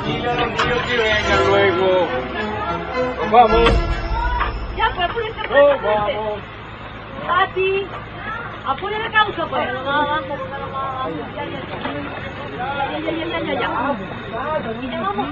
Dile a los niños que vengan luego. Nos vamos. Ya, pues apúrense. Nos vamos. Pati, apure la causa, pues. Ya. Y ya vamos.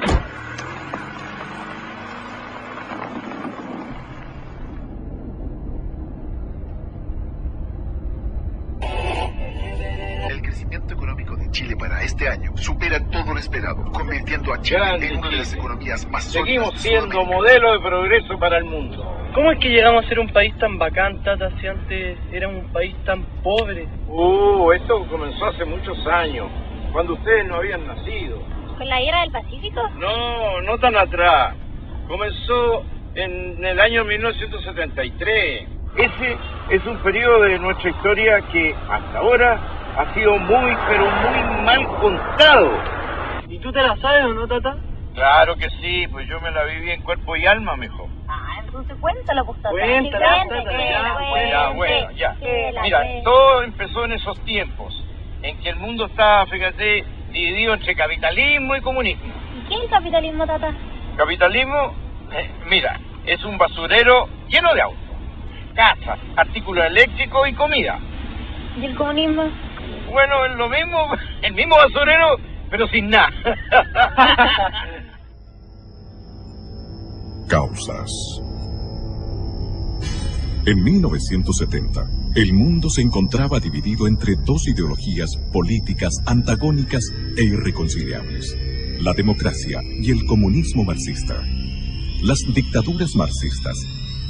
El crecimiento económico de Chile para este año supera todo lo esperado, convirtiendo a Chile en una de las economías más sólidas. Seguimos siendo modelo de progreso para el mundo. ¿Cómo es que llegamos a ser un país tan bacán, Tata, si antes era un país tan pobre? Esto comenzó hace muchos años, cuando ustedes no habían nacido. ¿Con la guerra del Pacífico? No, no tan atrás. Comenzó en el año 1973. Ese es un periodo de nuestra historia que hasta ahora ha sido muy, pero muy mal contado. ¿Y tú te la sabes o no, Tata? Claro que sí, pues yo me la viví en cuerpo y alma, mijo. Entonces cuéntala, pues, Tata. Cuéntala, Sí, Tata, Ya, bueno, ya. Mira, todo empezó en esos tiempos, en que el mundo estaba, fíjate, dividido entre capitalismo y comunismo. ¿Y qué es el capitalismo, Tata? Capitalismo, mira, es un basurero lleno de autos, casas, artículos eléctricos y comida. ¿Y el comunismo? Bueno, es lo mismo, el mismo basurero, pero sin nada. Causas. En 1970, el mundo se encontraba dividido entre dos ideologías políticas antagónicas e irreconciliables: la democracia y el comunismo marxista. Las dictaduras marxistas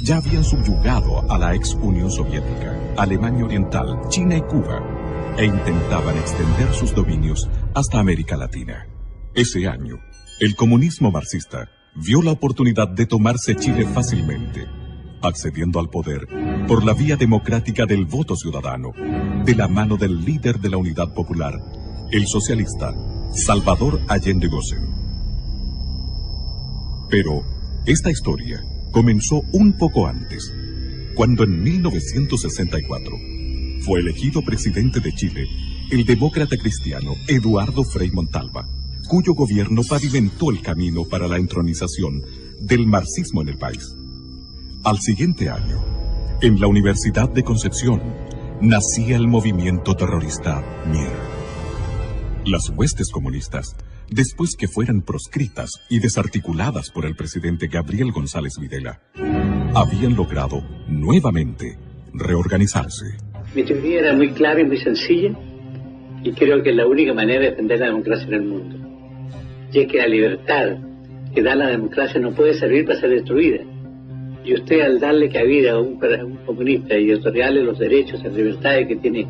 ya habían subyugado a la ex Unión Soviética, Alemania Oriental, China y Cuba, e intentaban extender sus dominios hasta América Latina. Ese año, el comunismo marxista vio la oportunidad de tomarse Chile fácilmente, accediendo al poder por la vía democrática del voto ciudadano, de la mano del líder de la Unidad Popular, el socialista Salvador Allende Gossen. Pero esta historia comenzó un poco antes, cuando en 1964 fue elegido presidente de Chile el demócrata cristiano Eduardo Frei Montalva, cuyo gobierno pavimentó el camino para la entronización del marxismo en el país. Al siguiente año, en la Universidad de Concepción, nacía el movimiento terrorista MIR. Las huestes comunistas, después que fueran proscritas y desarticuladas por el presidente Gabriel González Videla, habían logrado nuevamente reorganizarse. Mi teoría era muy clara y muy sencilla, y creo que es la única manera de defender la democracia en el mundo. Y es que la libertad que da la democracia no puede servir para ser destruida. Y usted, al darle cabida a un comunista y otorgarle los derechos y las libertades que tiene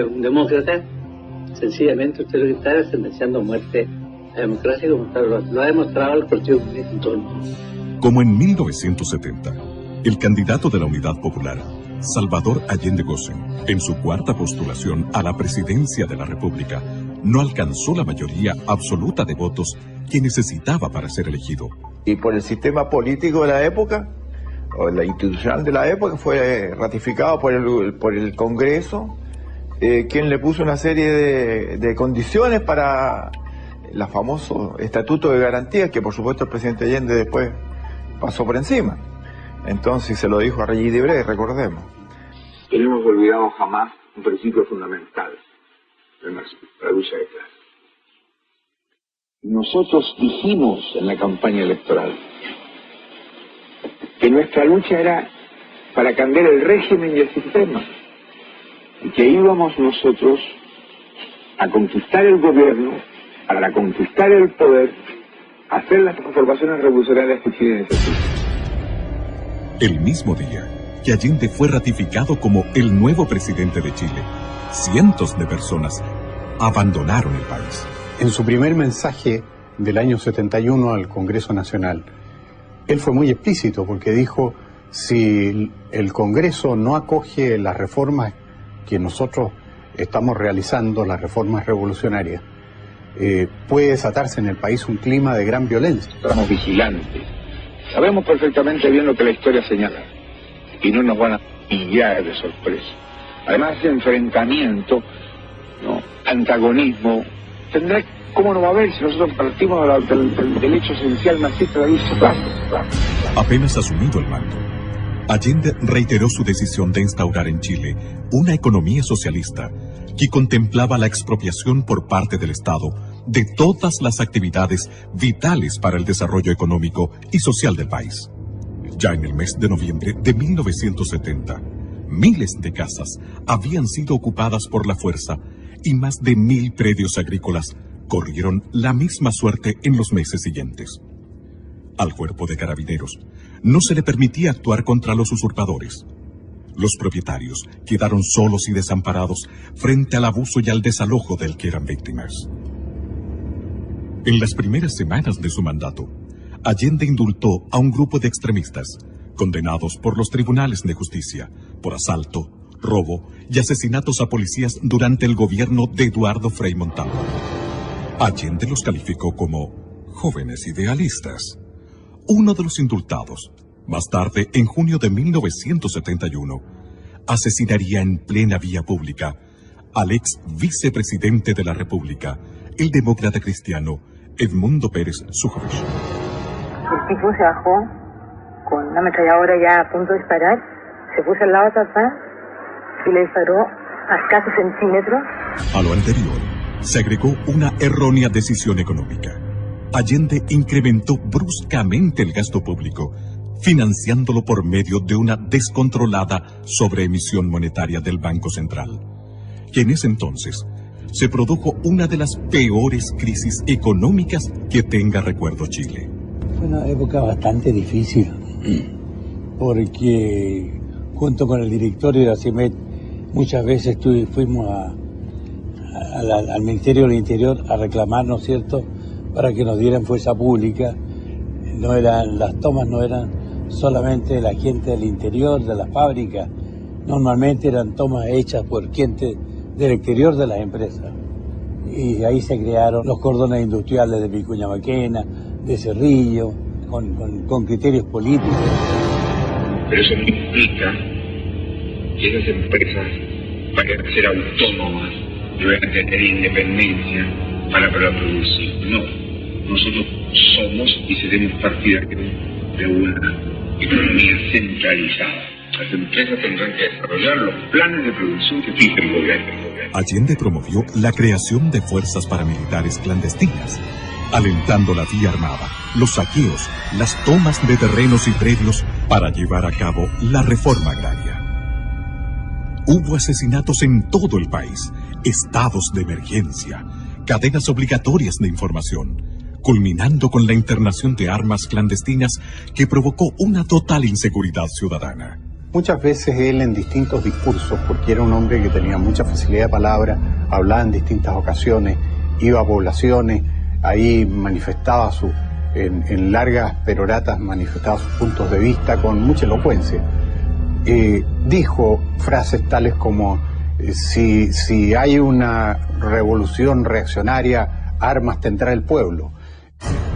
un demócrata, sencillamente usted lo que está es sentenciando a muerte a la democracia, como lo ha demostrado el Partido Comunista en todo el mundo. Como en 1970, el candidato de la Unidad Popular, Salvador Allende Gossen, en su cuarta postulación a la presidencia de la República, no alcanzó la mayoría absoluta de votos que necesitaba para ser elegido. Y por el sistema político de la época, o la institucional de la época, fue ratificado por el Congreso, quien le puso una serie de condiciones para el famoso Estatuto de Garantías, que por supuesto el presidente Allende después pasó por encima. Entonces se lo dijo a Regis Debray, recordemos. Que no hemos olvidado jamás un principio fundamental del marxismo, la lucha de clases. Nosotros dijimos en la campaña electoral que nuestra lucha era para cambiar el régimen y el sistema, y que íbamos nosotros a conquistar el gobierno, para conquistar el poder, a hacer las transformaciones revolucionarias que Chile necesita. El mismo día que Allende fue ratificado como el nuevo presidente de Chile, cientos de personas abandonaron el país. En su primer mensaje del año 71 al Congreso Nacional, él fue muy explícito porque dijo: si el Congreso no acoge las reformas que nosotros estamos realizando, las reformas revolucionarias, puede desatarse en el país un clima de gran violencia. Estamos vigilantes, sabemos perfectamente bien lo que la historia señala y no nos van a pillar de sorpresa. Además, ese enfrentamiento, ¿no?, antagonismo, tendrá ¿Cómo no va a haber si nosotros partimos del hecho esencial marxista de irse clase? Apenas asumido el mando, Allende reiteró su decisión de instaurar en Chile una economía socialista que contemplaba la expropiación por parte del Estado de todas las actividades vitales para el desarrollo económico y social del país. Ya en el mes de noviembre de 1970, miles de casas habían sido ocupadas por la fuerza y más de 1000 predios agrícolas corrieron la misma suerte en los meses siguientes. Al cuerpo de carabineros no se le permitía actuar contra los usurpadores. Los propietarios quedaron solos y desamparados frente al abuso y al desalojo del que eran víctimas. En las primeras semanas de su mandato, Allende indultó a un grupo de extremistas, condenados por los tribunales de justicia por asalto, robo y asesinatos a policías durante el gobierno de Eduardo Frei Montalva. Allende los calificó como jóvenes idealistas. Uno de los indultados, más tarde, en junio de 1971, asesinaría en plena vía pública al ex vicepresidente de la República, el demócrata cristiano Edmundo Pérez Sujovic. El tipo se bajó con una ametralladora ya a punto de disparar, se puso al lado de papá y le disparó a escasos centímetros. A lo anterior, se agregó una errónea decisión económica. Allende incrementó bruscamente el gasto público, financiándolo por medio de una descontrolada sobreemisión monetaria del Banco Central, que en ese entonces se produjo una de las peores crisis económicas que tenga recuerdo Chile. Fue una época bastante difícil, porque junto con el directorio de la CIMET muchas veces fuimos al Ministerio del Interior a reclamar, ¿no es cierto?, para que nos dieran fuerza pública. Las tomas no eran solamente la gente del interior de la fábrica, normalmente eran tomas hechas por gente del exterior de las empresas. Y ahí se crearon los cordones industriales de Vicuña Maquena, de Cerrillo, con criterios políticos. Pero eso no implica que esas empresas vayan a ser autónomas y vayan a tener independencia para producir. No, nosotros somos y seremos partidarios de una economía centralizada. Las empresas tendrán que desarrollar los planes de producción que fije el gobierno. Allende promovió la creación de fuerzas paramilitares clandestinas, alentando la vía armada, los saqueos, las tomas de terrenos y predios para llevar a cabo la reforma agraria. Hubo asesinatos en todo el país, estados de emergencia, cadenas obligatorias de información, culminando con la internación de armas clandestinas que provocó una total inseguridad ciudadana. Muchas veces él en distintos discursos, porque era un hombre que tenía mucha facilidad de palabra, hablaba en distintas ocasiones, iba a poblaciones, ahí manifestaba en largas peroratas manifestaba sus puntos de vista con mucha elocuencia. Dijo frases tales como si hay una revolución reaccionaria, armas tendrá el pueblo.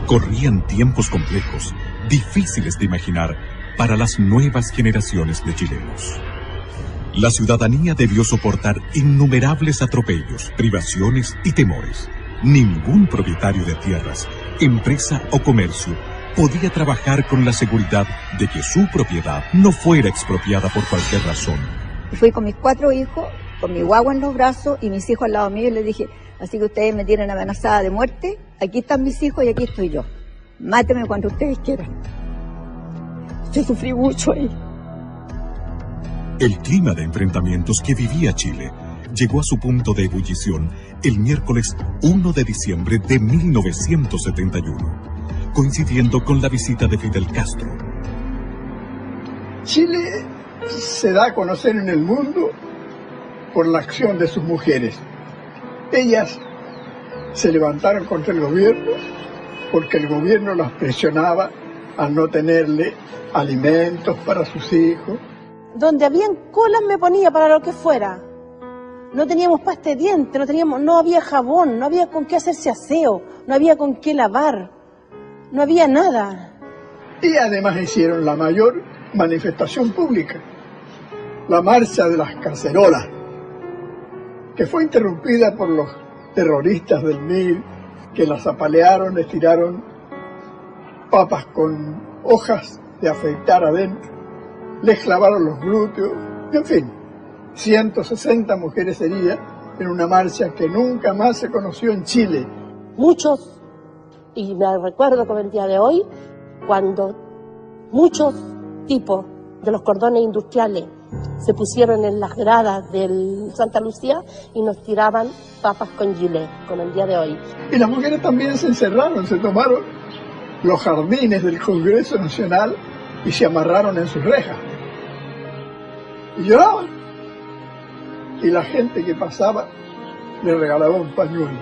Corrían tiempos complejos, difíciles de imaginar para las nuevas generaciones de chilenos. La ciudadanía debió soportar innumerables atropellos, privaciones y temores. Ningún propietario de tierras, empresa o comercio podía trabajar con la seguridad de que su propiedad no fuera expropiada por cualquier razón. Fui con mis 4 hijos, con mi guagua en los brazos y mis hijos al lado mío y les dije, así que ustedes me tienen amenazada de muerte, aquí están mis hijos y aquí estoy yo. Mátenme cuando ustedes quieran. Yo sufrí mucho ahí. El clima de enfrentamientos que vivía Chile llegó a su punto de ebullición el miércoles 1 de diciembre de 1971, coincidiendo con la visita de Fidel Castro. Chile se da a conocer en el mundo por la acción de sus mujeres. Ellas se levantaron contra el gobierno porque el gobierno las presionaba a no tenerle alimentos para sus hijos. Donde habían colas me ponía para lo que fuera. No teníamos pasta de dientes, no había jabón, no había con qué hacerse aseo, no había con qué lavar, no había nada. Y además hicieron la mayor manifestación pública, la marcha de las cacerolas, que fue interrumpida por los terroristas del MIR que las apalearon, les tiraron papas con hojas de afeitar adentro, les clavaron los glúteos, en fin, 160 mujeres heridas en una marcha que nunca más se conoció en Chile. Muchos, y me recuerdo como el día de hoy, cuando muchos tipos de los cordones industriales se pusieron en las gradas del Santa Lucía y nos tiraban papas con gilet, como el día de hoy. Y las mujeres también se encerraron, se tomaron los jardines del Congreso Nacional y se amarraron en sus rejas. Y lloraban. Y la gente que pasaba le regalaba un pañuelo.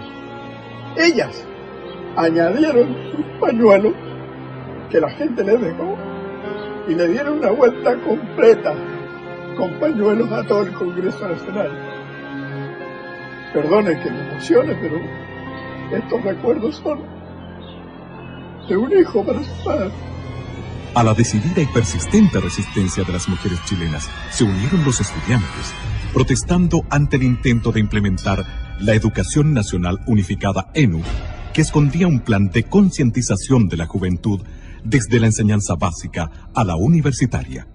Ellas añadieron un pañuelo que la gente les dejó y le dieron una vuelta completa con pañuelos a todo el Congreso Nacional. Perdone que me emocione, pero estos recuerdos son de un hijo para su padre. A la decidida y persistente resistencia de las mujeres chilenas se unieron los estudiantes, protestando ante el intento de implementar la Educación Nacional Unificada ENU, que escondía un plan de concientización de la juventud desde la enseñanza básica a la universitaria.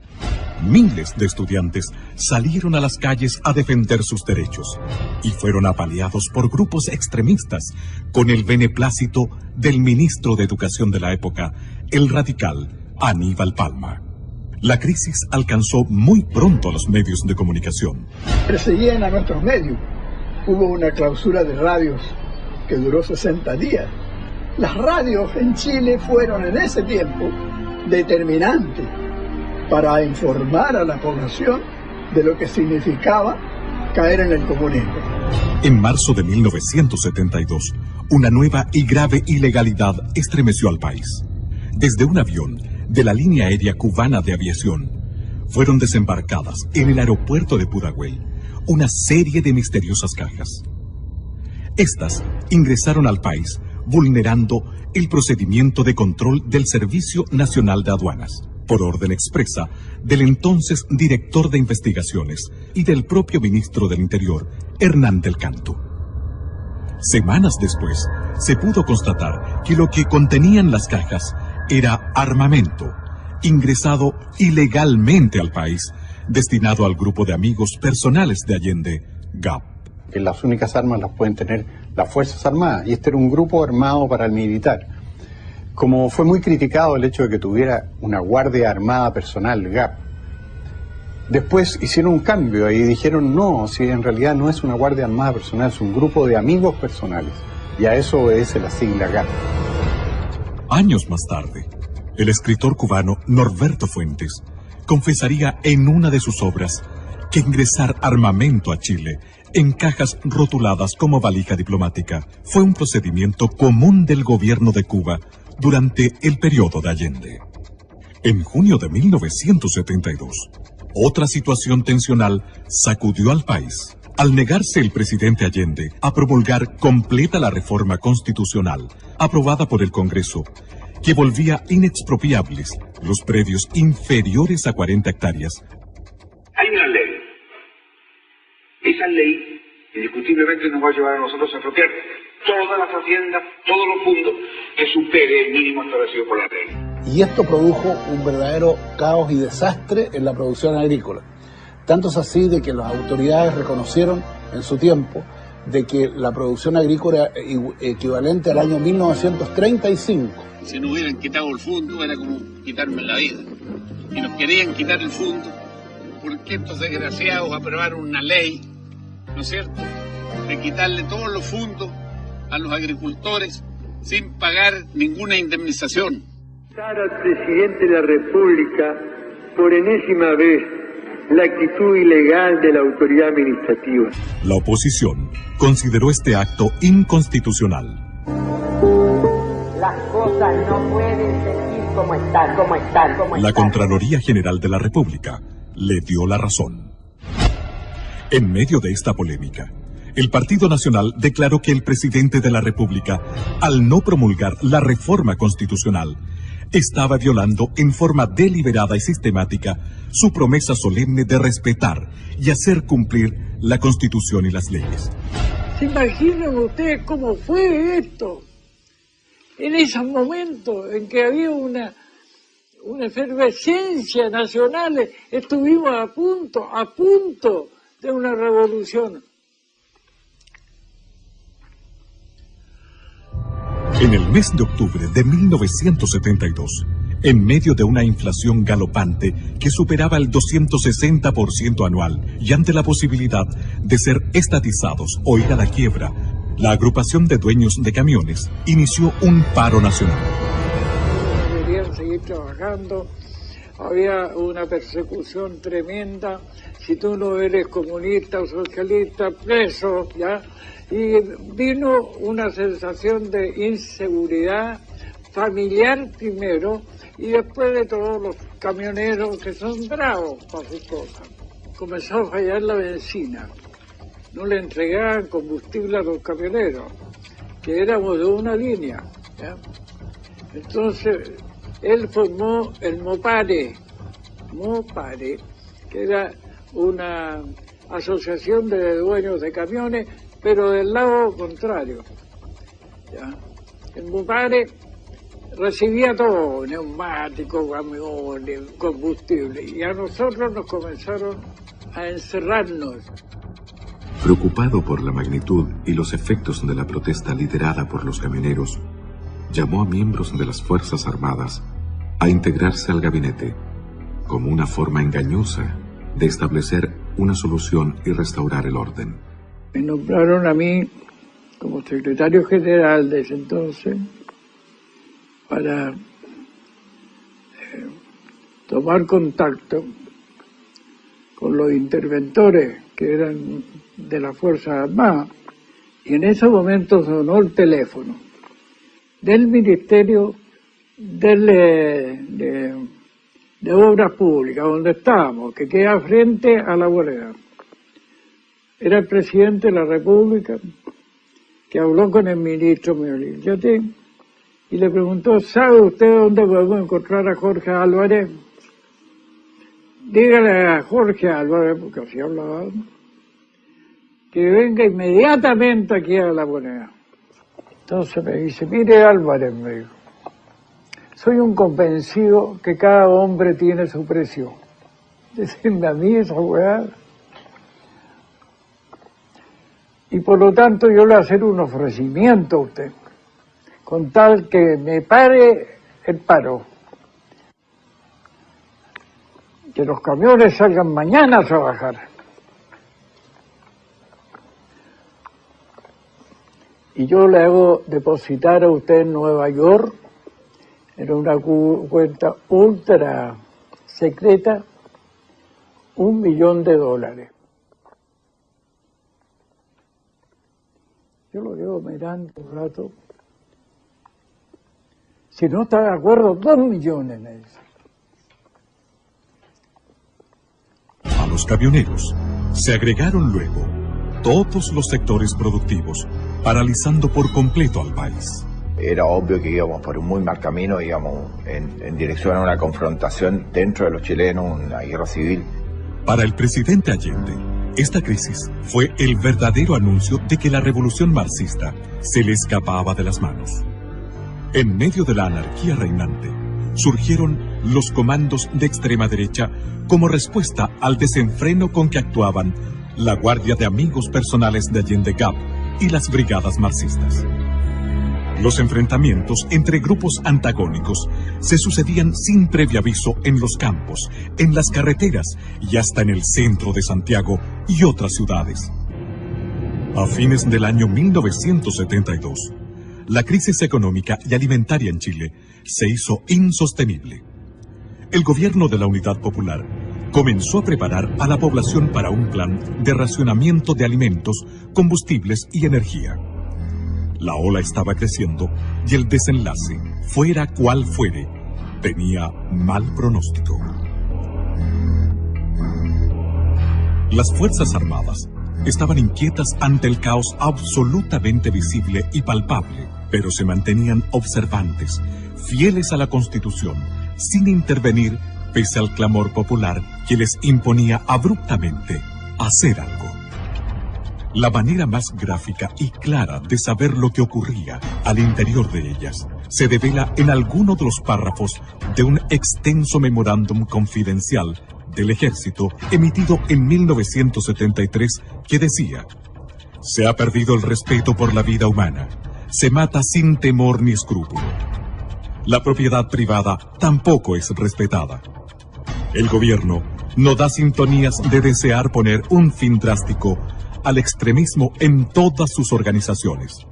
Miles de estudiantes salieron a las calles a defender sus derechos y fueron apaleados por grupos extremistas con el beneplácito del ministro de Educación de la época, el radical Aníbal Palma. La crisis alcanzó muy pronto a los medios de comunicación. Perseguían a nuestros medios. Hubo una clausura de radios que duró 60 días. Las radios en Chile fueron en ese tiempo determinantes para informar a la población de lo que significaba caer en el comunismo. En marzo de 1972, una nueva y grave ilegalidad estremeció al país. Desde un avión de la línea aérea cubana de aviación, fueron desembarcadas en el aeropuerto de Pudahuel una serie de misteriosas cajas. Estas ingresaron al país vulnerando el procedimiento de control del Servicio Nacional de Aduanas, por orden expresa del entonces director de investigaciones y del propio ministro del Interior, Hernán del Canto. Semanas después, se pudo constatar que lo que contenían las cajas era armamento, ingresado ilegalmente al país, destinado al grupo de amigos personales de Allende, GAP. Que las únicas armas las pueden tener las Fuerzas Armadas, y este era un grupo armado paramilitar. Como fue muy criticado el hecho de que tuviera una Guardia Armada personal, GAP, después hicieron un cambio y dijeron no, si en realidad no es una Guardia Armada personal, es un grupo de amigos personales, y a eso obedece la sigla GAP. Años más tarde, el escritor cubano Norberto Fuentes confesaría en una de sus obras que ingresar armamento a Chile en cajas rotuladas como valija diplomática fue un procedimiento común del gobierno de Cuba durante el periodo de Allende. En junio de 1972, otra situación tensional sacudió al país al negarse el presidente Allende a promulgar completa la reforma constitucional aprobada por el Congreso, que volvía inexpropiables los predios inferiores a 40 hectáreas. Hay una ley. Esa ley indiscutiblemente nos va a llevar a nosotros a expropiar todas las haciendas, todos los fondos que supere el mínimo establecido por la ley. Y esto produjo un verdadero caos y desastre en la producción agrícola. Tanto es así de que las autoridades reconocieron en su tiempo de que la producción agrícola era equivalente al año 1935. Si no hubieran quitado el fondo, era como quitarme la vida. Y nos querían quitar el fondo, porque estos desgraciados aprobaron una ley, ¿no es cierto?, de quitarle todos los fondos a los agricultores sin pagar ninguna indemnización. Al presidente de la República, por enésima vez, la actitud ilegal de la autoridad administrativa. La oposición consideró este acto inconstitucional. Las cosas no pueden seguir como están. La Contraloría General de la República le dio la razón. En medio de esta polémica, el Partido Nacional declaró que el presidente de la República, al no promulgar la reforma constitucional, estaba violando en forma deliberada y sistemática su promesa solemne de respetar y hacer cumplir la Constitución y las leyes. ¿Se imaginan ustedes cómo fue esto? En esos momentos en que había una efervescencia nacional, estuvimos a punto de una revolución. En el mes de octubre de 1972, en medio de una inflación galopante que superaba el 260% anual y ante la posibilidad de ser estatizados o ir a la quiebra, la agrupación de dueños de camiones inició un paro nacional. Querían seguir trabajando, había una persecución tremenda, si tú no eres comunista o socialista, preso, ¿ya? Y vino una sensación de inseguridad familiar primero, y después de todos los camioneros que son bravos para sus cosas. Comenzó a fallar la benzina. No le entregaban combustible a los camioneros, que éramos de una línea, ¿ya? Entonces, él formó el Mopare, que era una asociación de dueños de camiones, pero del lado contrario, ¿ya? El Mopare recibía todo, neumáticos, camiones, combustible, y a nosotros nos comenzaron a encerrarnos. Preocupado por la magnitud y los efectos de la protesta liderada por los camioneros, llamó a miembros de las Fuerzas Armadas a integrarse al gabinete, como una forma engañosa de establecer una solución y restaurar el orden. Me nombraron a mí como secretario general de ese entonces para tomar contacto con los interventores que eran de las Fuerzas Armadas, y en ese momento sonó el teléfono del Ministerio de Obras Públicas, donde estábamos, que queda frente a la Bolera. Era el presidente de la República que habló con el ministro Meolín y le preguntó: ¿sabe usted dónde podemos encontrar a Jorge Álvarez? Dígale a Jorge Álvarez, porque así hablaba, que venga inmediatamente aquí a La Moneda. Entonces me dice: mire Álvarez, me dijo, soy un convencido que cada hombre tiene su precio. Decirme a mí esa weá. Y por lo tanto yo le voy a hacer un ofrecimiento a usted, con tal que me pare el paro. Que los camiones salgan mañana a trabajar. Y yo le hago depositar a usted en Nueva York, en una cuenta ultra secreta, $1 millón. Yo lo llevo mirando un rato. Si no está de acuerdo, 2 millones, me dice. A los camioneros se agregaron luego todos los sectores productivos, paralizando por completo al país. Era obvio que íbamos por un muy mal camino, íbamos en dirección a una confrontación dentro de los chilenos, una guerra civil. Para el presidente Allende, esta crisis fue el verdadero anuncio de que la revolución marxista se le escapaba de las manos. En medio de la anarquía reinante, surgieron los comandos de extrema derecha como respuesta al desenfreno con que actuaban la Guardia de Amigos Personales de Allende GAP y las brigadas marxistas. Los enfrentamientos entre grupos antagónicos se sucedían sin previo aviso en los campos, en las carreteras y hasta en el centro de Santiago y otras ciudades. A fines del año 1972, la crisis económica y alimentaria en Chile se hizo insostenible. El gobierno de la Unidad Popular comenzó a preparar a la población para un plan de racionamiento de alimentos, combustibles y energía. La ola estaba creciendo y el desenlace, fuera cual fuere, tenía mal pronóstico. Las Fuerzas Armadas estaban inquietas ante el caos absolutamente visible y palpable, pero se mantenían observantes, fieles a la Constitución, sin intervenir pese al clamor popular que les imponía abruptamente hacer algo. La manera más gráfica y clara de saber lo que ocurría al interior de ellas se devela en alguno de los párrafos de un extenso memorándum confidencial del ejército emitido en 1973 que decía: se ha perdido el respeto por la vida humana, se mata sin temor ni escrúpulo. La propiedad privada tampoco es respetada. El gobierno no da sintonías de desear poner un fin drástico al extremismo en todas sus organizaciones.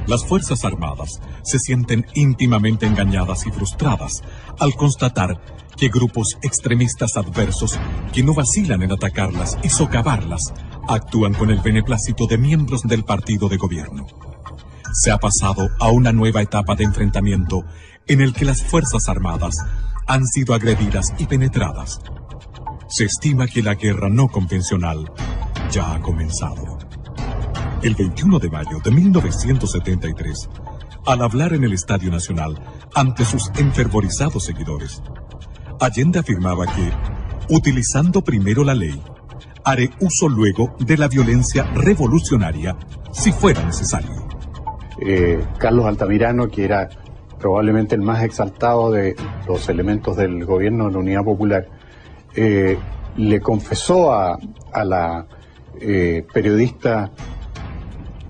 Las Fuerzas Armadas se sienten íntimamente engañadas y frustradas al constatar que grupos extremistas adversos que no vacilan en atacarlas y socavarlas actúan con el beneplácito de miembros del partido de gobierno. Se ha pasado a una nueva etapa de enfrentamiento en el que las Fuerzas Armadas han sido agredidas y penetradas. Se estima que la guerra no convencional ya ha comenzado. El 21 de mayo de 1973, al hablar en el Estadio Nacional ante sus enfervorizados seguidores, Allende afirmaba que, utilizando primero la ley, haré uso luego de la violencia revolucionaria si fuera necesario. Carlos Altamirano, que era probablemente el más exaltado de los elementos del gobierno de la Unidad Popular, le confesó a la periodista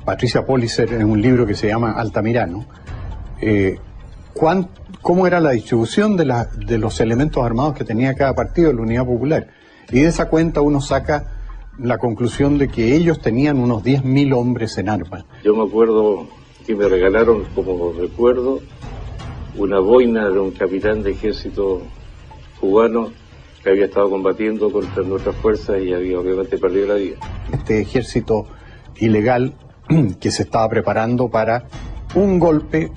Patricia Pollicer en un libro que se llama Altamirano, cómo era la distribución de los elementos armados que tenía cada partido de la Unidad Popular. Y de esa cuenta uno saca la conclusión de que ellos tenían unos 10.000 hombres en armas. Yo me acuerdo que me regalaron, como recuerdo, una boina de un capitán de ejército cubano que había estado combatiendo contra nuestras fuerzas y había obviamente perdido la vida. Este ejército ilegal que se estaba preparando para un golpe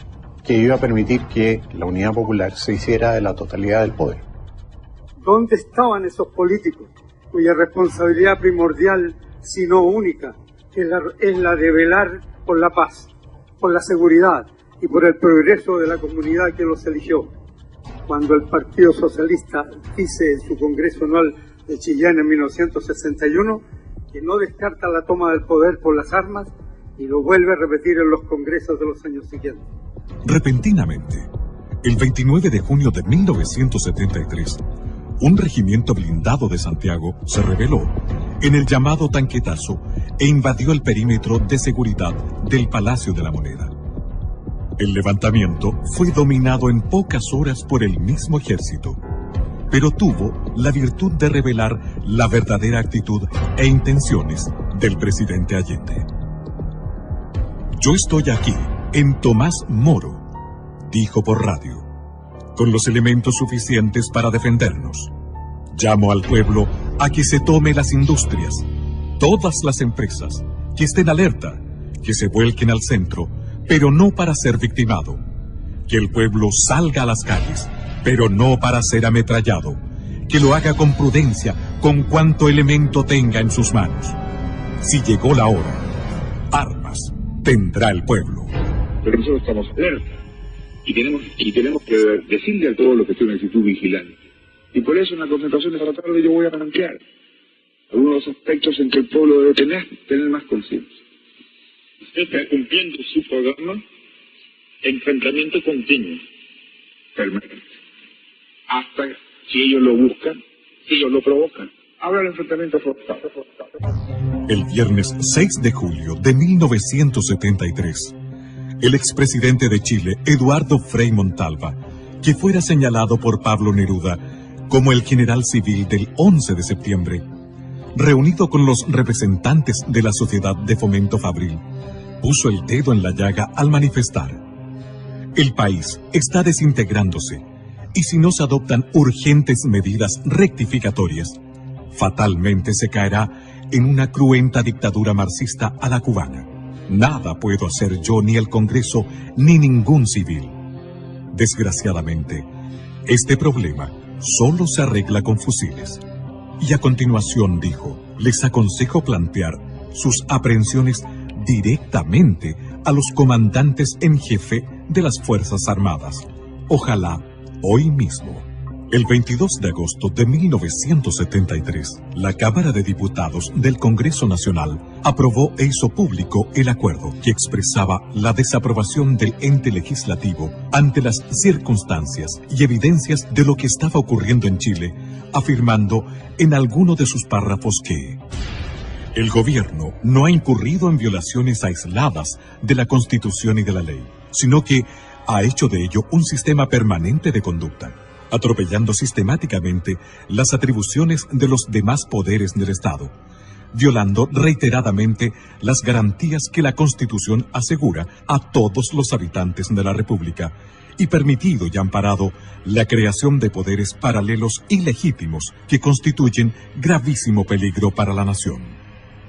que iba a permitir que la Unidad Popular se hiciera de la totalidad del poder. ¿Dónde estaban esos políticos cuya responsabilidad primordial, si no única, es la de velar por la paz, por la seguridad y por el progreso de la comunidad que los eligió? Cuando el Partido Socialista dice en su Congreso Anual de Chillán en 1961 que no descarta la toma del poder por las armas, y lo vuelve a repetir en los congresos de los años siguientes. Repentinamente, el 29 de junio de 1973, un regimiento blindado de Santiago se rebeló en el llamado Tanquetazo e invadió el perímetro de seguridad del Palacio de la Moneda. El levantamiento fue dominado en pocas horas por el mismo ejército, pero tuvo la virtud de revelar la verdadera actitud e intenciones del presidente Allende. Yo estoy aquí, en Tomás Moro, dijo por radio, con los elementos suficientes para defendernos. Llamo al pueblo a que se tome las industrias, todas las empresas, que estén alerta, que se vuelquen al centro, pero no para ser victimado. Que el pueblo salga a las calles, pero no para ser ametrallado. Que lo haga con prudencia, con cuanto elemento tenga en sus manos. Si llegó la hora, armas tendrá el pueblo. Pero nosotros estamos alerta y tenemos que decirle al pueblo que esté en una actitud vigilante. Y por eso en la concentración de esta tarde yo voy a plantear algunos aspectos en que el pueblo debe tener más conciencia. Usted está cumpliendo su programa, enfrentamiento continuo, permanente, hasta si ellos lo buscan, si ellos lo provocan. Ahora el enfrentamiento frontal. El viernes 6 de julio de 1973, el expresidente de Chile, Eduardo Frei Montalva, que fuera señalado por Pablo Neruda como el general civil del 11 de septiembre, reunido con los representantes de la Sociedad de Fomento Fabril, puso el dedo en la llaga al manifestar: el país está desintegrándose y si no se adoptan urgentes medidas rectificatorias, fatalmente se caerá en una cruenta dictadura marxista a la cubana. Nada puedo hacer yo, ni el Congreso, ni ningún civil. Desgraciadamente, este problema solo se arregla con fusiles. Y a continuación dijo: les aconsejo plantear sus aprehensiones directamente a los comandantes en jefe de las Fuerzas Armadas. Ojalá hoy mismo. El 22 de agosto de 1973, la Cámara de Diputados del Congreso Nacional aprobó e hizo público el acuerdo que expresaba la desaprobación del ente legislativo ante las circunstancias y evidencias de lo que estaba ocurriendo en Chile, afirmando en alguno de sus párrafos que el gobierno no ha incurrido en violaciones aisladas de la Constitución y de la ley, sino que ha hecho de ello un sistema permanente de conducta, atropellando sistemáticamente las atribuciones de los demás poderes del Estado, violando reiteradamente las garantías que la Constitución asegura a todos los habitantes de la República y permitido y amparado la creación de poderes paralelos ilegítimos que constituyen gravísimo peligro para la nación.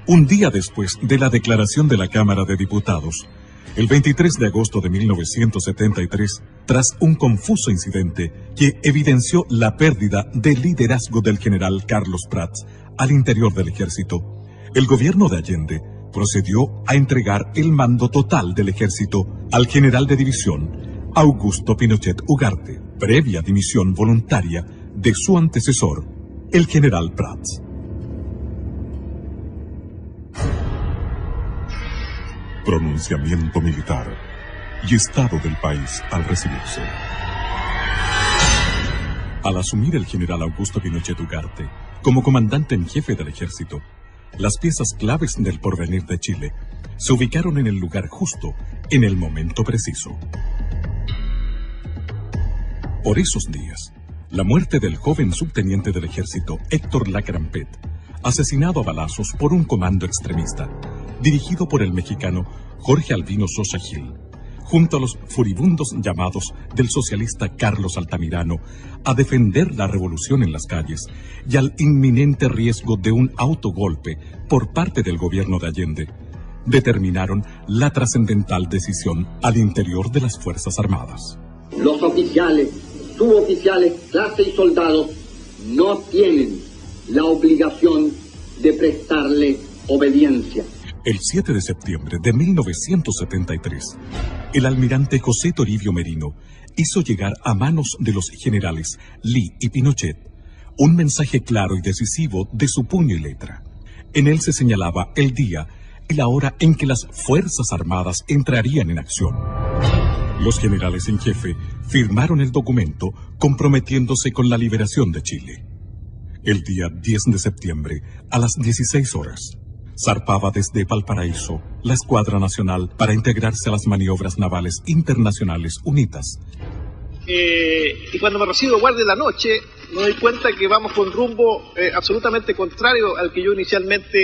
Un día después de la declaración de la Cámara de Diputados, el 23 de agosto de 1973, tras un confuso incidente que evidenció la pérdida de liderazgo del general Carlos Prats al interior del ejército, el gobierno de Allende procedió a entregar el mando total del ejército al general de división Augusto Pinochet Ugarte, previa dimisión voluntaria de su antecesor, el general Prats. Pronunciamiento militar y estado del país al recibirse. Al asumir el general Augusto Pinochet Ugarte como comandante en jefe del ejército, las piezas claves del porvenir de Chile se ubicaron en el lugar justo, en el momento preciso. Por esos días, la muerte del joven subteniente del ejército Héctor Lacrampet, asesinado a balazos por un comando extremista, dirigido por el mexicano Jorge Albino Sosa Gil, junto a los furibundos llamados del socialista Carlos Altamirano a defender la revolución en las calles y al inminente riesgo de un autogolpe por parte del gobierno de Allende, determinaron la trascendental decisión al interior de las Fuerzas Armadas. Los oficiales, suboficiales, clase y soldados no tienen la obligación de prestarle obediencia. El 7 de septiembre de 1973, el almirante José Toribio Merino hizo llegar a manos de los generales Lee y Pinochet un mensaje claro y decisivo de su puño y letra. En él se señalaba el día y la hora en que las Fuerzas Armadas entrarían en acción. Los generales en jefe firmaron el documento comprometiéndose con la liberación de Chile. El día 10 de septiembre, a las 16 horas, zarpaba desde Valparaíso la Escuadra Nacional para integrarse a las maniobras navales internacionales UNITAS. Y cuando me recibo guardia de la noche, me doy cuenta que vamos con rumbo absolutamente contrario al que yo inicialmente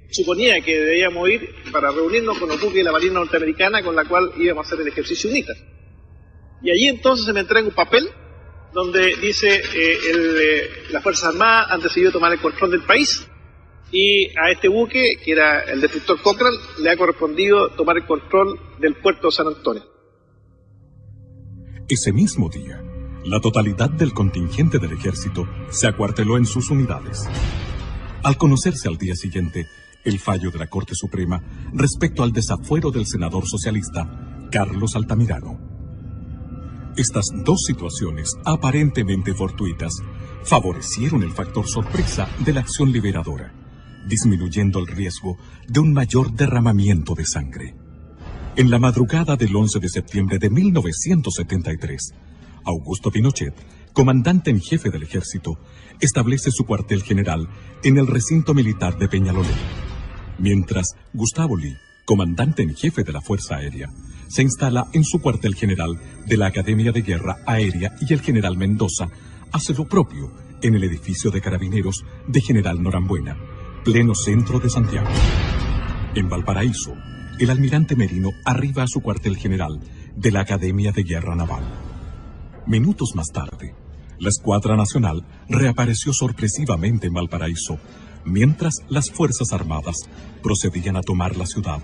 suponía que debíamos ir para reunirnos con los buques de la Marina Norteamericana con la cual íbamos a hacer el ejercicio UNITAS. Y allí entonces se me entrega un papel donde dice las Fuerzas Armadas han decidido tomar el control del país. Y a este buque, que era el destructor Cochrane, le ha correspondido tomar el control del puerto de San Antonio. Ese mismo día, la totalidad del contingente del ejército se acuarteló en sus unidades. Al conocerse al día siguiente el fallo de la Corte Suprema respecto al desafuero del senador socialista Carlos Altamirano. Estas dos situaciones aparentemente fortuitas favorecieron el factor sorpresa de la acción liberadora, disminuyendo el riesgo de un mayor derramamiento de sangre. En la madrugada del 11 de septiembre de 1973, Augusto Pinochet, comandante en jefe del ejército, establece su cuartel general en el recinto militar de Peñalolén, mientras Gustavo Lee, comandante en jefe de la Fuerza Aérea, se instala en su cuartel general de la Academia de Guerra Aérea y el general Mendoza hace lo propio en el edificio de carabineros de General Norambuena, pleno centro de Santiago. En Valparaíso, el almirante Merino arriba a su cuartel general de la Academia de Guerra Naval. Minutos más tarde, la Escuadra Nacional reapareció sorpresivamente en Valparaíso, mientras las Fuerzas Armadas procedían a tomar la ciudad,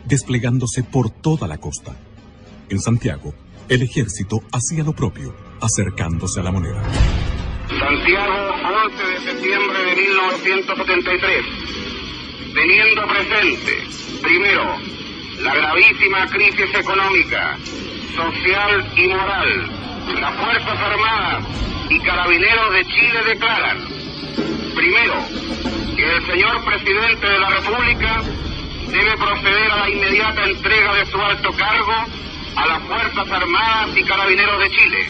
desplegándose por toda la costa. En Santiago, el ejército hacía lo propio, acercándose a la Moneda. Santiago, 11 de septiembre de 1973. Teniendo presente, primero, la gravísima crisis económica, social y moral Las Fuerzas Armadas y Carabineros de Chile declaran, primero, que el señor presidente de la República debe proceder a la inmediata entrega de su alto cargo a las Fuerzas Armadas y Carabineros de Chile.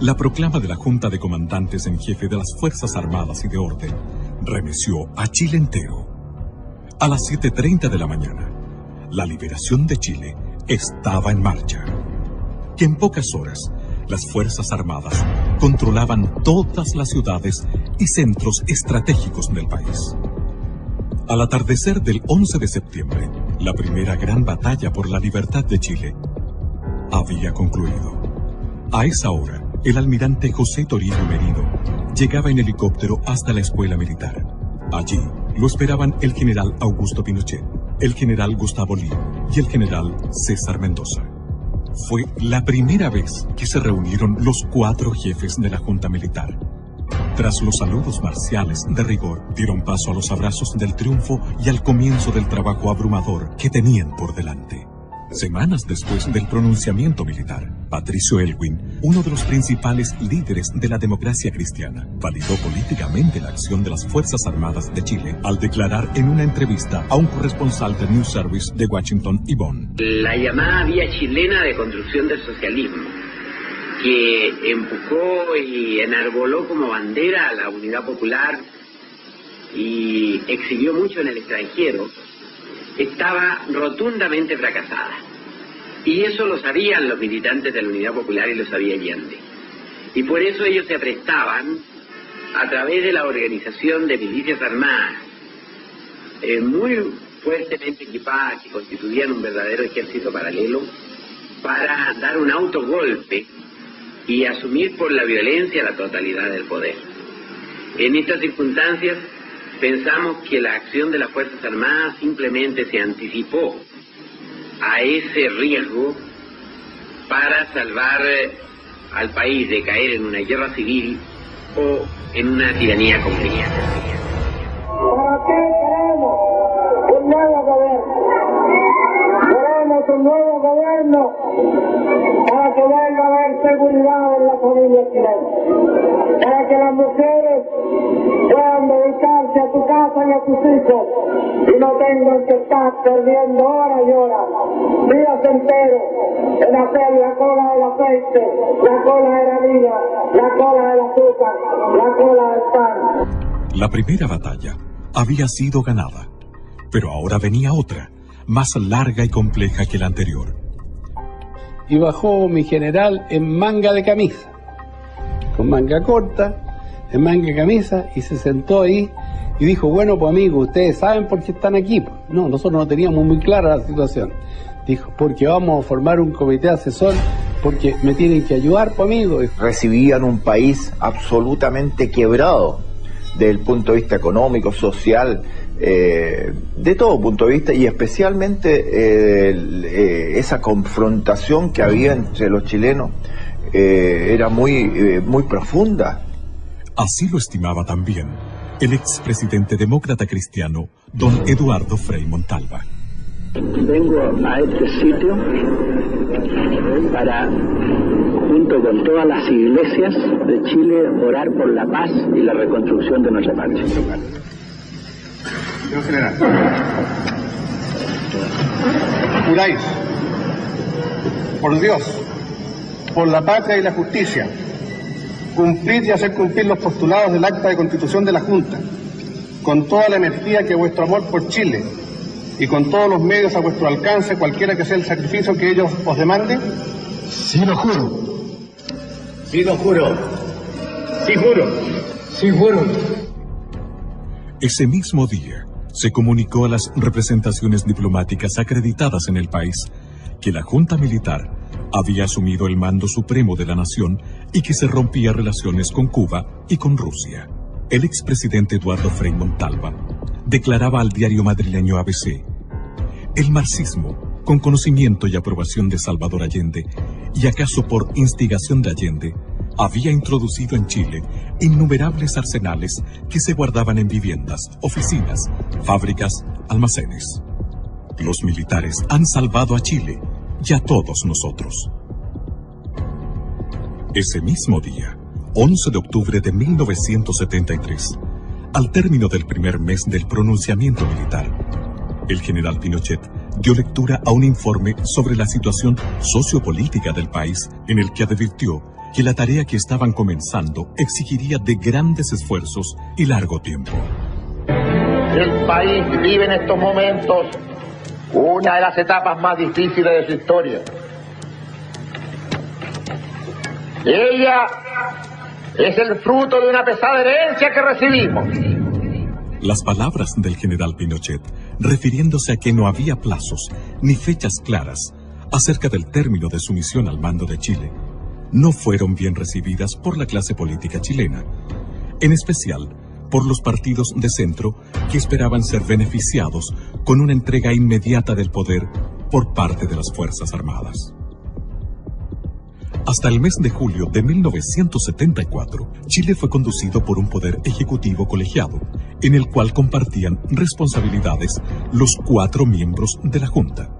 La proclama de la Junta de Comandantes en Jefe de las Fuerzas Armadas y de Orden remeció a Chile entero. A las 7:30 de la mañana, la liberación de Chile estaba en marcha. Que en pocas horas, las Fuerzas Armadas controlaban todas las ciudades y centros estratégicos del país. Al atardecer del 11 de septiembre, la primera gran batalla por la libertad de Chile había concluido. A esa hora, el almirante José Toribio Merino llegaba en helicóptero hasta la escuela militar. Allí lo esperaban el general Augusto Pinochet, el general Gustavo Lee y el general César Mendoza. Fue la primera vez que se reunieron los 4 jefes de la Junta Militar. Tras los saludos marciales de rigor, dieron paso a los abrazos del triunfo y al comienzo del trabajo abrumador que tenían por delante. Semanas después del pronunciamiento militar, Patricio Elwin, uno de los principales líderes de la democracia cristiana, validó políticamente la acción de las Fuerzas Armadas de Chile al declarar en una entrevista a un corresponsal del News Service de Washington y Bonn. La llamada vía chilena de construcción del socialismo, que empujó y enarboló como bandera a la unidad popular y exhibió mucho en el extranjero, estaba rotundamente fracasada. Y eso lo sabían los militantes de la Unidad Popular y lo sabía Allende. Y por eso ellos se aprestaban, a través de la organización de milicias armadas, muy fuertemente equipadas, que constituían un verdadero ejército paralelo, para dar un autogolpe y asumir por la violencia la totalidad del poder. En estas circunstancias, pensamos que la acción de las Fuerzas Armadas simplemente se anticipó a ese riesgo para salvar al país de caer en una guerra civil o en una tiranía comunista. ¿Para qué queremos un nuevo gobierno? Queremos un nuevo gobierno para que venga a haber seguridad en la familia chilena, para que las mujeres puedan dedicarse a tu casa y a tus hijos y no tengan que estar perdiendo horas y horas, días enteros, en hacer la cola del aceite, la cola de la harina, la cola del azúcar, la cola del pan. La primera batalla había sido ganada, pero ahora venía otra, más larga y compleja que la anterior. Y bajó mi general en manga de camisa, con manga corta, en manga de camisa, y se sentó ahí y dijo, bueno, pues amigos, ustedes saben por qué están aquí. No, nosotros no teníamos muy clara la situación. Dijo, porque vamos a formar un comité asesor, porque me tienen que ayudar, pues amigos. Recibían un país absolutamente quebrado, desde el punto de vista económico, social, de todo punto de vista, y especialmente esa confrontación que había entre los chilenos era muy profunda. Así lo estimaba también el expresidente demócrata cristiano, don Eduardo Frei Montalva. Vengo a este sitio para, junto con todas las iglesias de Chile, orar por la paz y la reconstrucción de nuestra patria. Señor general, juráis, por Dios, por la patria y la justicia, cumplir y hacer cumplir los postulados del acta de constitución de la Junta, con toda la energía que vuestro amor por Chile y con todos los medios a vuestro alcance, cualquiera que sea el sacrificio que ellos os demanden? Sí, lo juro. Sí, lo juro. Sí, juro. Sí, juro. Ese mismo día se comunicó a las representaciones diplomáticas acreditadas en el país que la Junta Militar había asumido el mando supremo de la nación y que se rompía relaciones con Cuba y con Rusia. El expresidente Eduardo Frei Montalva declaraba al diario madrileño ABC: el marxismo, con conocimiento y aprobación de Salvador Allende, y acaso por instigación de Allende, había introducido en Chile innumerables arsenales que se guardaban en viviendas, oficinas, fábricas, almacenes. Los militares han salvado a Chile y a todos nosotros. Ese mismo día, 11 de octubre de 1973, al término del primer mes del pronunciamiento militar, el general Pinochet dio lectura a un informe sobre la situación sociopolítica del país, en el que advirtió que la tarea que estaban comenzando exigiría de grandes esfuerzos y largo tiempo. El país vive en estos momentos una de las etapas más difíciles de su historia. Ella es el fruto de una pesada herencia que recibimos. Las palabras del general Pinochet, refiriéndose a que no había plazos ni fechas claras acerca del término de su misión al mando de Chile, no fueron bien recibidas por la clase política chilena, en especial por los partidos de centro que esperaban ser beneficiados con una entrega inmediata del poder por parte de las Fuerzas Armadas. Hasta el mes de julio de 1974, Chile fue conducido por un poder ejecutivo colegiado, en el cual compartían responsabilidades los 4 miembros de la Junta.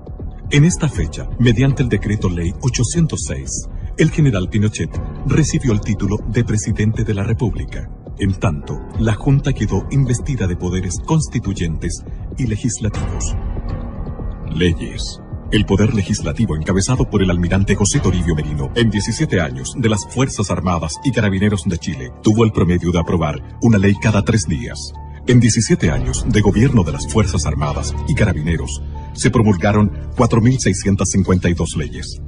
En esta fecha, mediante el Decreto Ley 806, el general Pinochet recibió el título de Presidente de la República. En tanto, la Junta quedó investida de poderes constituyentes y legislativos. Leyes. El poder legislativo, encabezado por el almirante José Toribio Merino, en 17 años de las Fuerzas Armadas y Carabineros de Chile, tuvo el promedio de aprobar una ley cada 3 días. En 17 años de gobierno de las Fuerzas Armadas y Carabineros, se promulgaron 4.652 leyes.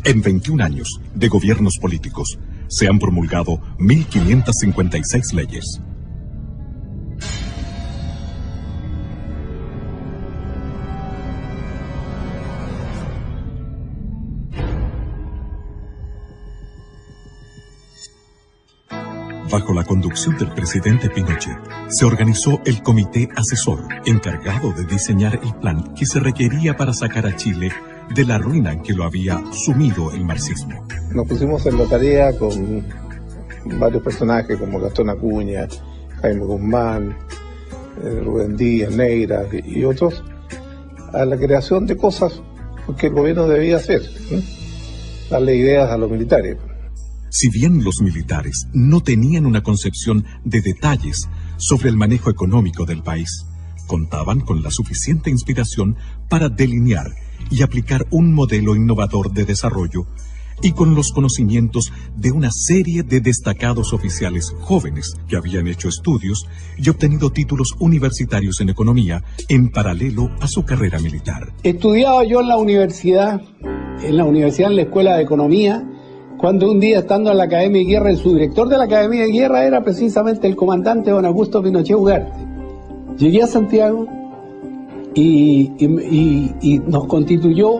En 21 años de gobiernos políticos, se han promulgado 1.556 leyes. Bajo la conducción del presidente Pinochet, se organizó el Comité Asesor, encargado de diseñar el plan que se requería para sacar a Chile de la ruina en que lo había sumido el marxismo. Nos pusimos en la tarea con varios personajes como Gastón Acuña, Jaime Guzmán, Rubén Díaz, Neira y otros, a la creación de cosas que el gobierno debía hacer, darle ideas a los militares. Si bien los militares no tenían una concepción de detalles sobre el manejo económico del país, contaban con la suficiente inspiración para delinear y aplicar un modelo innovador de desarrollo y con los conocimientos de una serie de destacados oficiales jóvenes que habían hecho estudios y obtenido títulos universitarios en economía en paralelo a su carrera militar. Estudiaba yo en la universidad, en la Escuela de Economía, cuando un día, estando en la Academia de Guerra, el subdirector de la Academia de Guerra era precisamente el comandante don Augusto Pinochet Ugarte. Llegué a Santiago y nos constituyó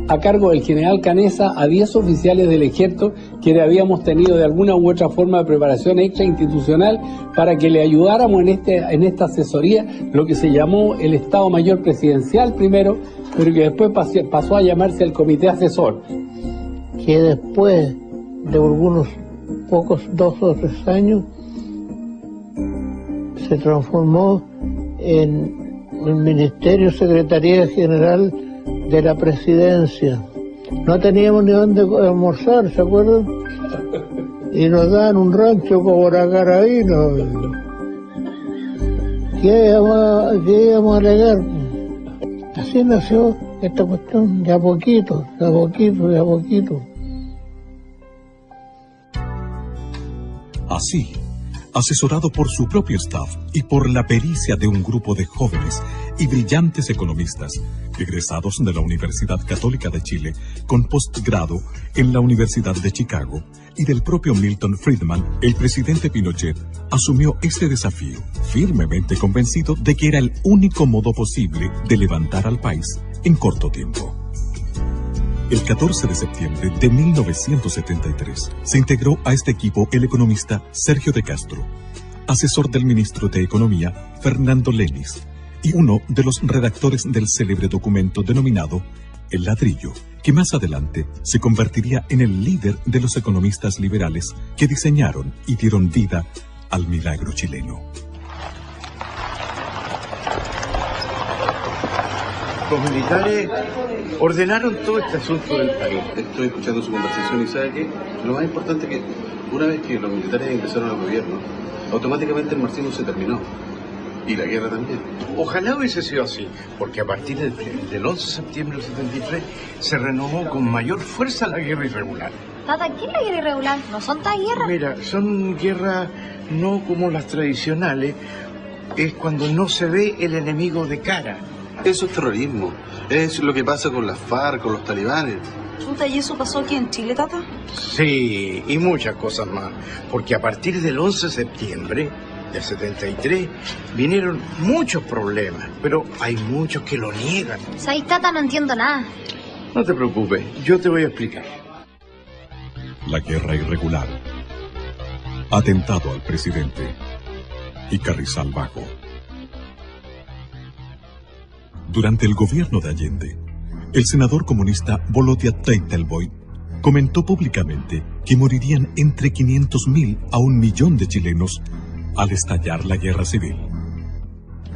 a cargo del general Canesa a 10 oficiales del ejército que habíamos tenido de alguna u otra forma de preparación extrainstitucional para que le ayudáramos en esta asesoría, lo que se llamó el Estado Mayor Presidencial primero, pero que después pasó a llamarse el Comité Asesor. Que después de algunos pocos 2 o 3 años se transformó en el Ministerio Secretaría General de la Presidencia. No teníamos ni dónde almorzar, ¿se acuerdan? Y nos daban un rancho como Carabino. ¿Qué íbamos a alegar? Así nació esta cuestión, de a poquito, de a poquito, de a poquito. Así, asesorado por su propio staff y por la pericia de un grupo de jóvenes y brillantes economistas, egresados de la Universidad Católica de Chile, con postgrado en la Universidad de Chicago, y del propio Milton Friedman, el presidente Pinochet asumió este desafío, firmemente convencido de que era el único modo posible de levantar al país en corto tiempo. El 14 de septiembre de 1973 se integró a este equipo el economista Sergio de Castro, asesor del ministro de Economía Fernando Lenis y uno de los redactores del célebre documento denominado El Ladrillo, que más adelante se convertiría en el líder de los economistas liberales que diseñaron y dieron vida al milagro chileno. Los militares ordenaron todo este asunto del país. Estoy escuchando su conversación y sabe que lo más importante es que una vez que los militares ingresaron al gobierno, automáticamente el marxismo se terminó. Y la guerra también. Ojalá hubiese sido así, porque a partir del 11 de septiembre del 73 se renovó con mayor fuerza la guerra irregular. Tata, ¿qué es la guerra irregular? ¿No son tan guerras? Mira, son guerras no como las tradicionales, es cuando no se ve el enemigo de cara. Eso es terrorismo. Es lo que pasa con las FARC, con los talibanes. Chuta, ¿y eso pasó aquí en Chile, Tata? Sí, y muchas cosas más, porque a partir del 11 de septiembre del 73 vinieron muchos problemas, pero hay muchos que lo niegan. ¿Sabes, Tata? No entiendo nada. No te preocupes, yo te voy a explicar. La guerra irregular, atentado al presidente y Carrizal Bajo. Durante el gobierno de Allende, el senador comunista Volodya Teitelboy comentó públicamente que morirían entre 500.000 a 1 millón de chilenos al estallar la guerra civil.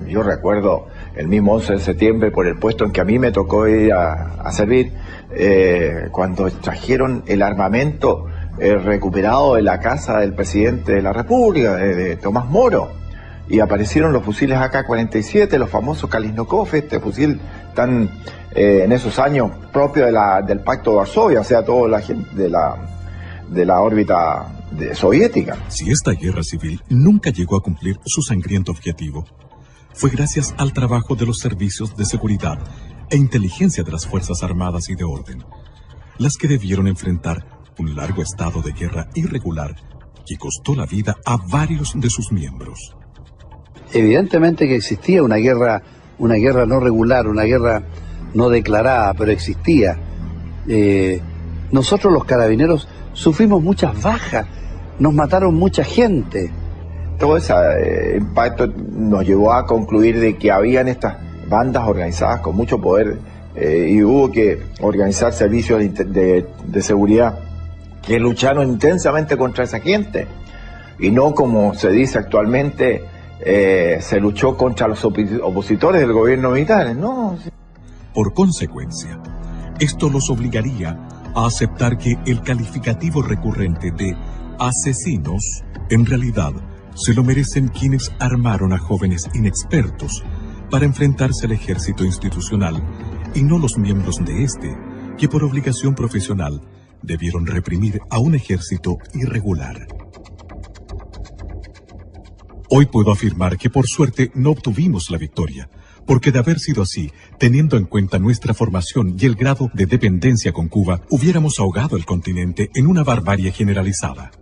Yo recuerdo el mismo 11 de septiembre, por el puesto en que a mí me tocó ir a servir, cuando trajeron el armamento recuperado de la casa del presidente de la República, de Tomás Moro, y aparecieron los fusiles AK-47, los famosos Kalashnikov, este fusil tan en esos años propio del Pacto de Varsovia, o sea, toda la gente de la órbita soviética. Si esta guerra civil nunca llegó a cumplir su sangriento objetivo, fue gracias al trabajo de los servicios de seguridad e inteligencia de las Fuerzas Armadas y de Orden, las que debieron enfrentar un largo estado de guerra irregular que costó la vida a varios de sus miembros. Evidentemente que existía una guerra no regular, una guerra no declarada, pero existía. Nosotros los carabineros sufrimos muchas bajas, nos mataron mucha gente. Todo ese impacto nos llevó a concluir de que habían estas bandas organizadas con mucho poder y hubo que organizar servicios de seguridad que lucharon intensamente contra esa gente y no como se dice actualmente se luchó contra los opositores del gobierno militar, ¿no? Por consecuencia, esto los obligaría a aceptar que el calificativo recurrente de asesinos en realidad se lo merecen quienes armaron a jóvenes inexpertos para enfrentarse al ejército institucional y no los miembros de este, que por obligación profesional debieron reprimir a un ejército irregular. Hoy puedo afirmar que por suerte no obtuvimos la victoria, porque de haber sido así, teniendo en cuenta nuestra formación y el grado de dependencia con Cuba, hubiéramos ahogado el continente en una barbarie generalizada.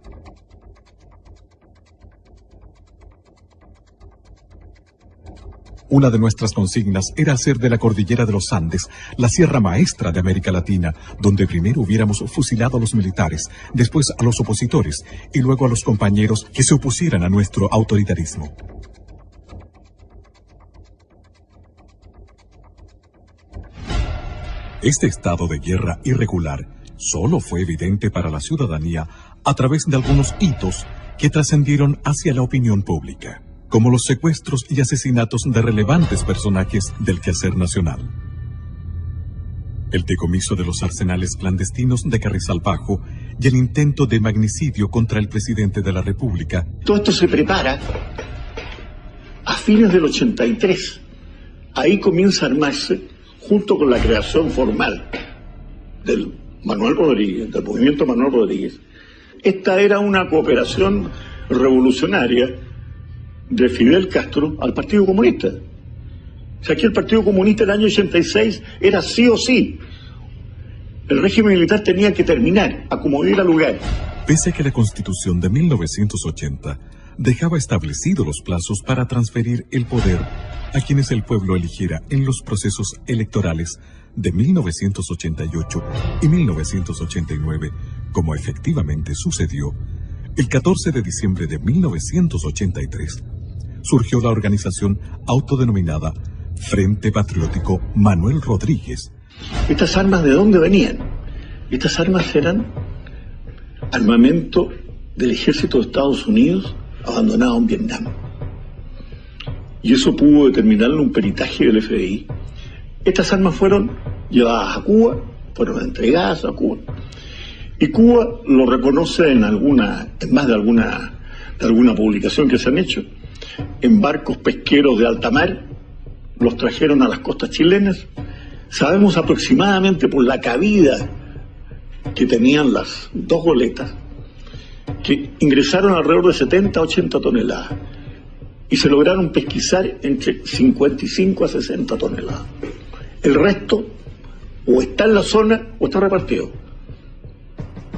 Una de nuestras consignas era hacer de la cordillera de los Andes la sierra maestra de América Latina, donde primero hubiéramos fusilado a los militares, después a los opositores y luego a los compañeros que se opusieran a nuestro autoritarismo. Este estado de guerra irregular solo fue evidente para la ciudadanía a través de algunos hitos que trascendieron hacia la opinión pública, como los secuestros y asesinatos de relevantes personajes del quehacer nacional. El decomiso de los arsenales clandestinos de Carrizal Bajo y el intento de magnicidio contra el presidente de la República. Todo esto se prepara a fines del 83. Ahí comienza a armarse, junto con la creación formal del Manuel Rodríguez, del movimiento Manuel Rodríguez. Esta era una cooperación revolucionaria de Fidel Castro al Partido Comunista. O sea, aquí el Partido Comunista en el año 86 era sí o sí. El régimen militar tenía que terminar, a como diera lugar. Pese a que la Constitución de 1980 dejaba establecidos los plazos para transferir el poder a quienes el pueblo eligiera en los procesos electorales de 1988 y 1989, como efectivamente sucedió, el 14 de diciembre de 1983, surgió la organización autodenominada Frente Patriótico Manuel Rodríguez. ¿Estas armas de dónde venían? Estas armas eran armamento del ejército de Estados Unidos abandonado en Vietnam. Y eso pudo determinarlo un peritaje del FBI. Estas armas fueron llevadas a Cuba, fueron entregadas a Cuba. Y Cuba lo reconoce en más de alguna publicación que se han hecho, en barcos pesqueros de alta mar, los trajeron a las costas chilenas. Sabemos aproximadamente por la cabida que tenían las dos goletas, que ingresaron alrededor de 70 a 80 toneladas y se lograron pesquisar entre 55 a 60 toneladas. El resto o está en la zona o está repartido.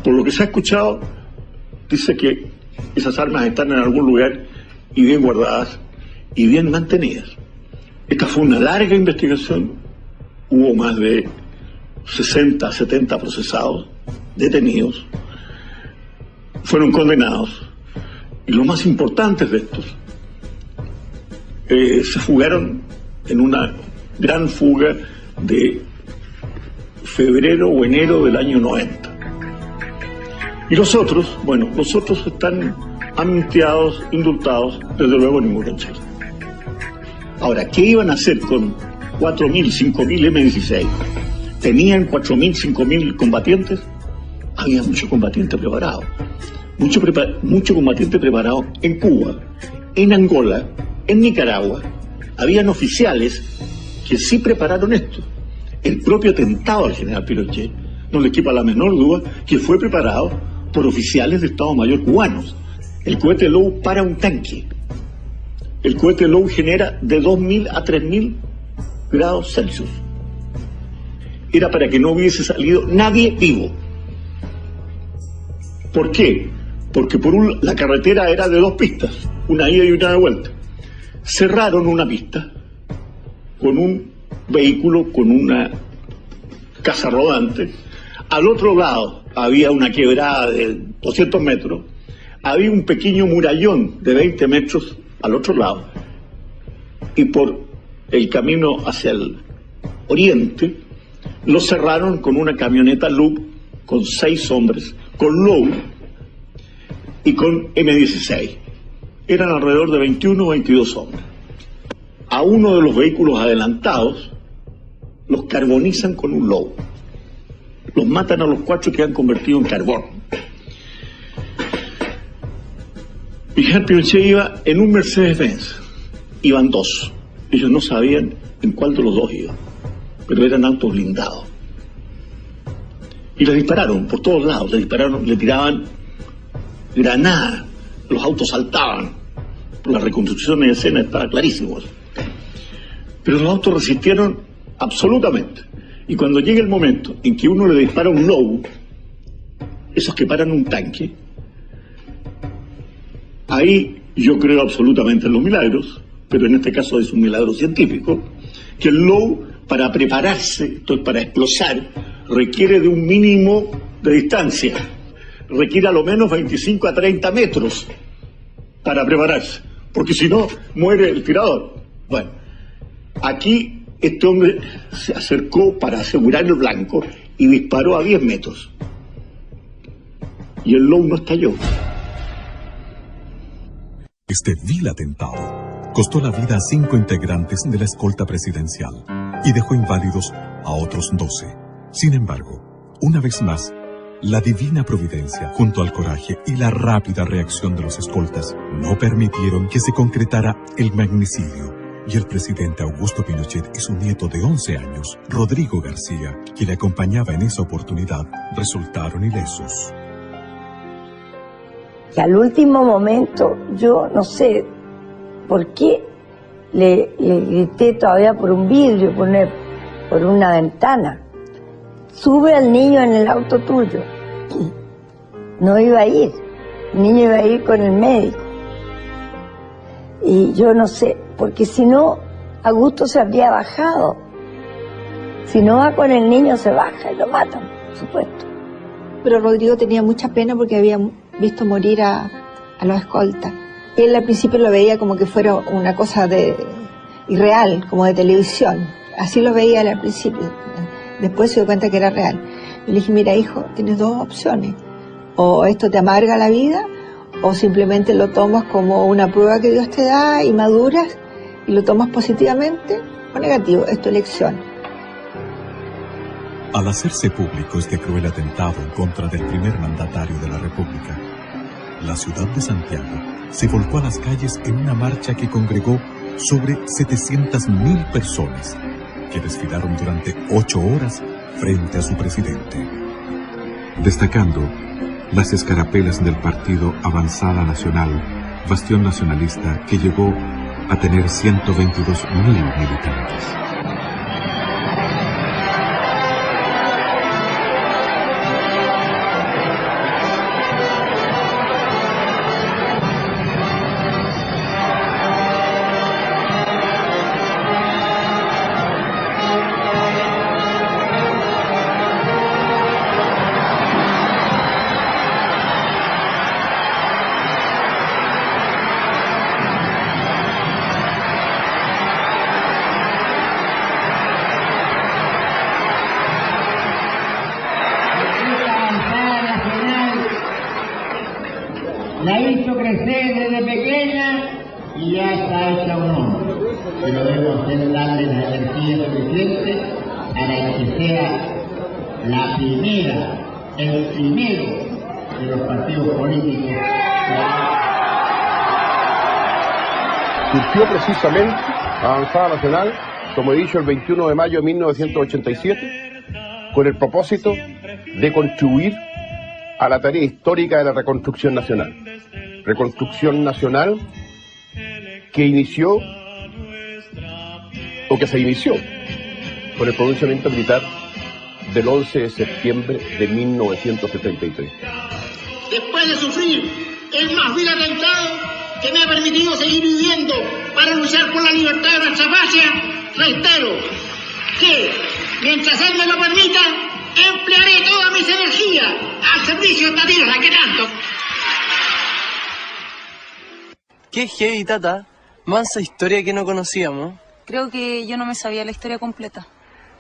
Por lo que se ha escuchado, dice que esas armas están en algún lugar y bien guardadas y bien mantenidas. Esta fue una larga investigación, hubo más de 60, 70 procesados, detenidos, fueron condenados, y los más importantes de estos se fugaron en una gran fuga de febrero o enero del año 90. Y los otros, bueno, los otros están amnistiados, indultados, desde luego ninguno en Chile. Ahora, ¿qué iban a hacer con 4.000, 5.000 M-16? ¿Tenían 4.000, 5.000 combatientes? Había mucho combatiente preparado. Mucho combatiente preparado en Cuba, en Angola, en Nicaragua. Habían oficiales que sí prepararon esto. El propio atentado al general Pinochet, no le quepa la menor duda, que fue preparado por oficiales de Estado Mayor cubanos. El cohete Low para un tanque. El cohete Low genera de 2.000 a 3.000 grados Celsius. Era para que no hubiese salido nadie vivo. ¿Por qué? Porque la carretera era de 2 pistas, una ida y una de vuelta. Cerraron una pista con un vehículo, con una casa rodante. Al otro lado había una quebrada de 200 metros, había un pequeño murallón de 20 metros al otro lado, y por el camino hacia el oriente lo cerraron con una camioneta Loop con 6 hombres, con Low y con M-16. Eran alrededor de 21 o 22 hombres. A uno de los vehículos adelantados los carbonizan con un Low. Los matan a los 4 que han convertido en carbón. Miguel Pinochet iba en un Mercedes-Benz. Iban 2. Ellos no sabían en cuál de los 2 iba, pero eran autos blindados. Y les dispararon por todos lados, le tiraban granadas, los autos saltaban. La reconstrucción de escena estaba clarísimo. Pero los autos resistieron absolutamente. Y cuando llega el momento en que uno le dispara un Low, esos que paran un tanque, ahí yo creo absolutamente en los milagros, pero en este caso es un milagro científico, que el Low, para prepararse, entonces para explosar, requiere de un mínimo de distancia, requiere a lo menos 25 a 30 metros para prepararse, porque si no, muere el tirador. Bueno, aquí este hombre se acercó para asegurar el blanco y disparó a 10 metros. Y el Low no estalló. Este vil atentado costó la vida a 5 integrantes de la escolta presidencial y dejó inválidos a otros 12. Sin embargo, una vez más, la divina providencia, junto al coraje y la rápida reacción de los escoltas, no permitieron que se concretara el magnicidio, y el presidente Augusto Pinochet y su nieto de 11 años, Rodrigo García, que le acompañaba en esa oportunidad, resultaron ilesos. Y al último momento, yo no sé por qué le grité todavía por un vidrio, por una ventana: sube al niño en el auto tuyo. No iba a ir, el niño iba a ir con el médico. Y yo no sé, porque si no, Augusto se habría bajado. Si no va con el niño, se baja y lo matan, por supuesto. Pero Rodrigo tenía mucha pena porque había visto morir a los escoltas. Él al principio lo veía como que fuera una cosa irreal, como de televisión. Así lo veía él al principio. Después se dio cuenta que era real. Y le dije: mira, hijo, tienes 2 opciones. O esto te amarga la vida, o simplemente lo tomas como una prueba que Dios te da y maduras y lo tomas positivamente o negativo. Es tu elección. Al hacerse público este cruel atentado en contra del primer mandatario de la República, la ciudad de Santiago se volcó a las calles en una marcha que congregó sobre 700.000 personas que desfilaron durante 8 horas frente a su presidente. Destacando las escarapelas del partido Avanzada Nacional, bastión nacionalista que llegó a tener 122.000 militantes. La hizo crecer desde pequeña y ya está hecha un hombre. Pero debemos darle la energía suficiente para que sea la primera, el primero de los partidos políticos. Surgió precisamente Avanzada Nacional, como he dicho, el 21 de mayo de 1987, con el propósito de contribuir a la tarea histórica de la reconstrucción nacional. Reconstrucción nacional que inició, o que se inició, con el pronunciamiento militar del 11 de septiembre de 1973. Después de sufrir el más vil atentado que me ha permitido seguir viviendo para luchar por la libertad de nuestra patria, reitero que, mientras él me lo permita, emplearé todas mis energías al servicio de esta tierra que tanto. Qué heavy, tata. Mansa historia que no conocíamos. Creo que yo no me sabía la historia completa.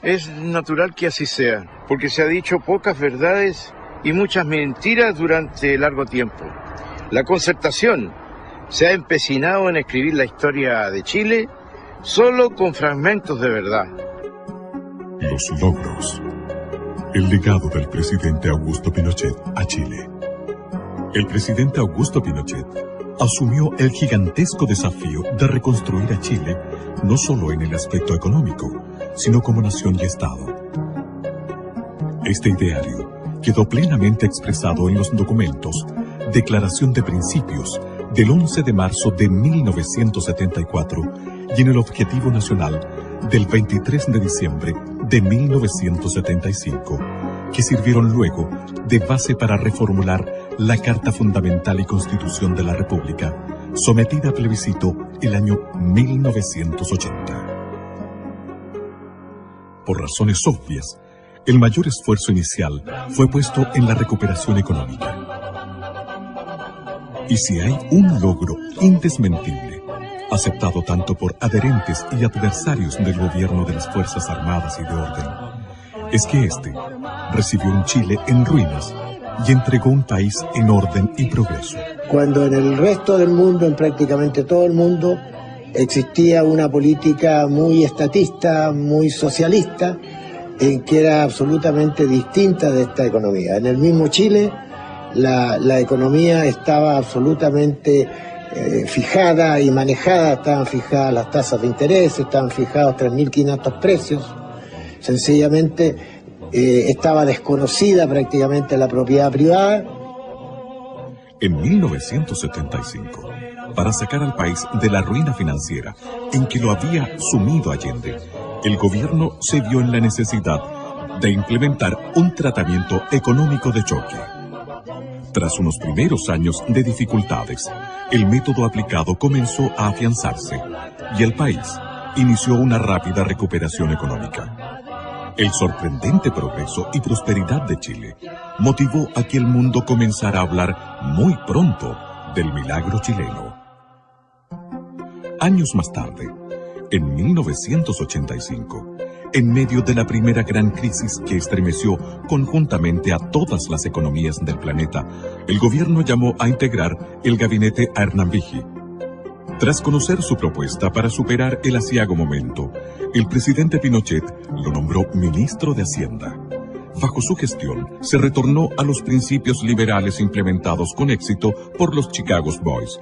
Es natural que así sea, porque se ha dicho pocas verdades y muchas mentiras durante largo tiempo. La Concertación se ha empecinado en escribir la historia de Chile solo con fragmentos de verdad. Los logros. El legado del presidente Augusto Pinochet a Chile. El presidente Augusto Pinochet asumió el gigantesco desafío de reconstruir a Chile no solo en el aspecto económico, sino como nación y Estado. Este ideario quedó plenamente expresado en los documentos Declaración de Principios del 11 de marzo de 1974 y en el Objetivo Nacional del 23 de diciembre de 1975, que sirvieron luego de base para reformular la Carta Fundamental y Constitución de la República, sometida a plebiscito el año 1980. Por razones obvias, el mayor esfuerzo inicial fue puesto en la recuperación económica. Y si hay un logro indesmentible, aceptado tanto por adherentes y adversarios del gobierno de las Fuerzas Armadas y de Orden, es que este recibió un Chile en ruinas y entregó un país en orden y progreso. Cuando en el resto del mundo, en prácticamente todo el mundo, existía una política muy estatista, muy socialista, en que era absolutamente distinta de esta economía. En el mismo Chile, la economía estaba absolutamente fijada y manejada, estaban fijadas las tasas de interés, estaban fijados 3.500 precios, sencillamente estaba desconocida prácticamente la propiedad privada. En 1975, para sacar al país de la ruina financiera en que lo había sumido Allende, el gobierno se vio en la necesidad de implementar un tratamiento económico de choque. Tras unos primeros años de dificultades, el método aplicado comenzó a afianzarse y el país inició una rápida recuperación económica. El sorprendente progreso y prosperidad de Chile motivó a que el mundo comenzara a hablar muy pronto del milagro chileno. Años más tarde, en 1985, en medio de la primera gran crisis que estremeció conjuntamente a todas las economías del planeta, el gobierno llamó a integrar el gabinete a Hernán Vigi. Tras conocer su propuesta para superar el aciago momento, el presidente Pinochet lo nombró ministro de Hacienda. bajo su gestión, se retornó a los principios liberales implementados con éxito por los Chicago Boys.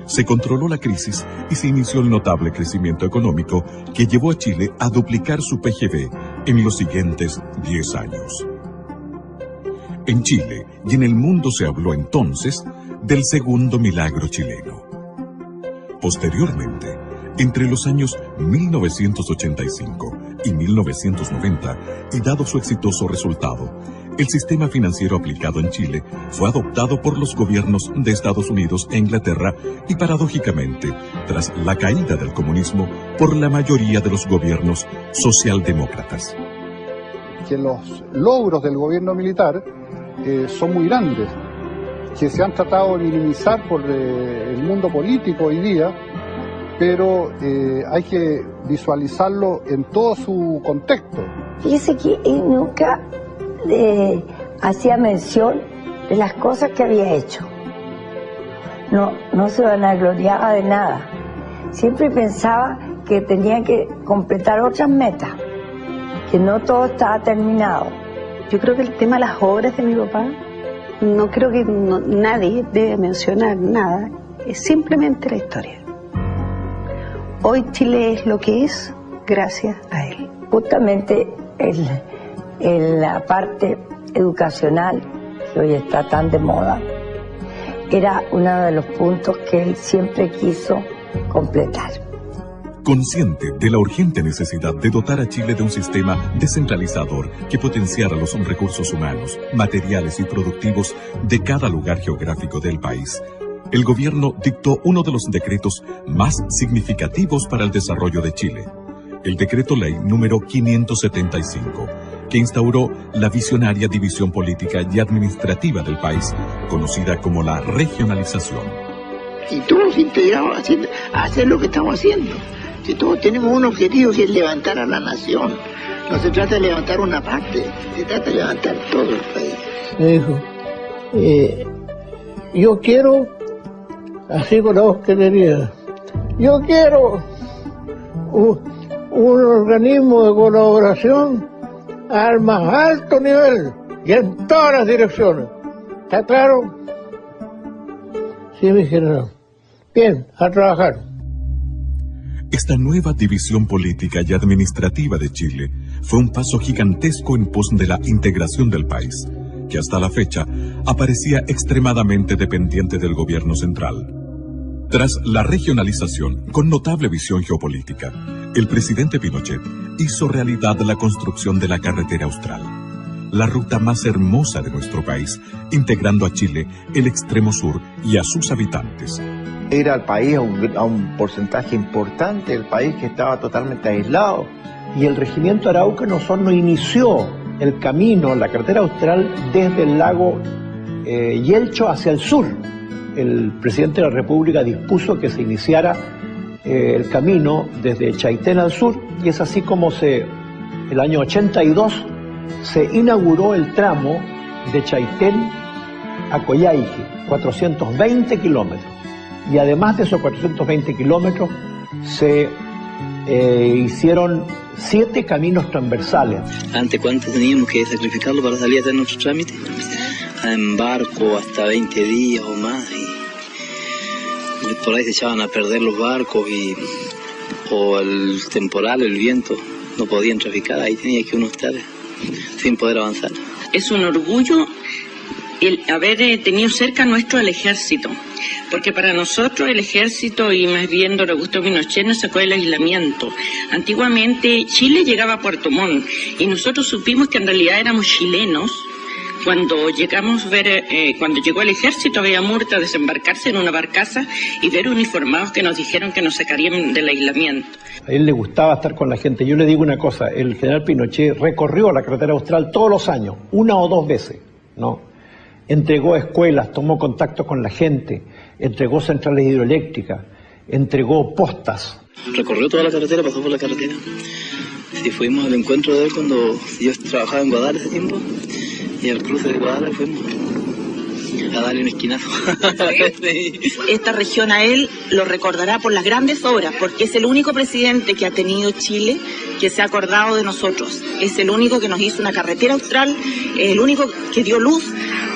Se controló la crisis y se inició el notable crecimiento económico que llevó a Chile a duplicar su PGB en los siguientes 10 años. En Chile y en el mundo se habló entonces del segundo milagro chileno. Posteriormente, entre los años 1985 y 1990, y dado su exitoso resultado, el sistema financiero aplicado en Chile fue adoptado por los gobiernos de Estados Unidos e Inglaterra y, paradójicamente, tras la caída del comunismo, por la mayoría de los gobiernos socialdemócratas. Que los logros del gobierno militar son muy grandes, que se han tratado de minimizar por el mundo político hoy día, pero hay que visualizarlo en todo su contexto. Fíjese que él nunca hacía mención de las cosas que había hecho. No se vanagloriaba de nada. Siempre pensaba que tenía que completar otras metas, que no todo estaba terminado. Yo creo que el tema de las obras de mi papá, no creo que nadie debe mencionar nada, es simplemente la historia. Hoy Chile es lo que es gracias a él. Justamente en la parte educacional, que hoy está tan de moda, era uno de los puntos que él siempre quiso completar. Consciente de la urgente necesidad de dotar a Chile de un sistema descentralizador que potenciara los recursos humanos, materiales y productivos de cada lugar geográfico del país, el gobierno dictó uno de los decretos más significativos para el desarrollo de Chile, el Decreto Ley número 575, que instauró la visionaria división política y administrativa del país, conocida como la regionalización. Y todos integrados a hacer lo que estamos haciendo. Si todos tenemos un objetivo, que es levantar a la nación. No se trata de levantar una parte, se trata de levantar todo el país. Me dijo, yo quiero, así con la voz que tenía, yo quiero un organismo de colaboración al más alto nivel y en todas las direcciones. ¿Está claro? Sí, mi general. Bien, a trabajar. Esta nueva división política y administrativa de Chile fue un paso gigantesco en pos de la integración del país, que hasta la fecha aparecía extremadamente dependiente del gobierno central. Tras la regionalización, con notable visión geopolítica, el presidente Pinochet hizo realidad la construcción de la Carretera Austral, la ruta más hermosa de nuestro país, integrando a Chile, el extremo sur y a sus habitantes. Era el país a un porcentaje importante, el país que estaba totalmente aislado. Y el regimiento Araucano Osorno inició el camino, la Carretera Austral, desde el lago Yelcho hacia el sur. El presidente de la República dispuso que se iniciara el camino desde Chaitén al sur, y es así como el año 82 se inauguró el tramo de Chaitén a Coyhaique, 420 kilómetros. Y además de esos 420 kilómetros se hicieron 7 caminos transversales. ¿Ante cuánto teníamos que sacrificarlo para salir a hacer nuestro trámite? En barco hasta 20 días o más, y por ahí se echaban a perder los barcos o el temporal, el viento, no podían traficar, ahí tenía que uno estar sin poder avanzar. Es un orgullo el haber tenido cerca nuestro al ejército, porque para nosotros el ejército, y más bien don Augusto Pinochet, nos sacó del aislamiento. Antiguamente Chile llegaba a Puerto Montt y nosotros supimos que en realidad éramos chilenos. Cuando llegamos cuando llegó el ejército, había muerto a desembarcarse en una barcaza y ver uniformados que nos dijeron que nos sacarían del aislamiento. A él le gustaba estar con la gente. Yo le digo una cosa, el general Pinochet recorrió la Carretera Austral todos los años, 1 o 2 veces, ¿no? Entregó escuelas, tomó contacto con la gente, entregó centrales hidroeléctricas, entregó postas. Recorrió toda la carretera, pasó por la carretera. Sí, fuimos al encuentro de él cuando yo trabajaba en Guadalajara ese tiempo, y al cruce de Guadalajara fuimos. a darle un esquinazo. Esta región a él lo recordará por las grandes obras, porque es el único presidente que ha tenido Chile que se ha acordado de nosotros. Es el único que nos hizo una carretera austral, es el único que dio luz,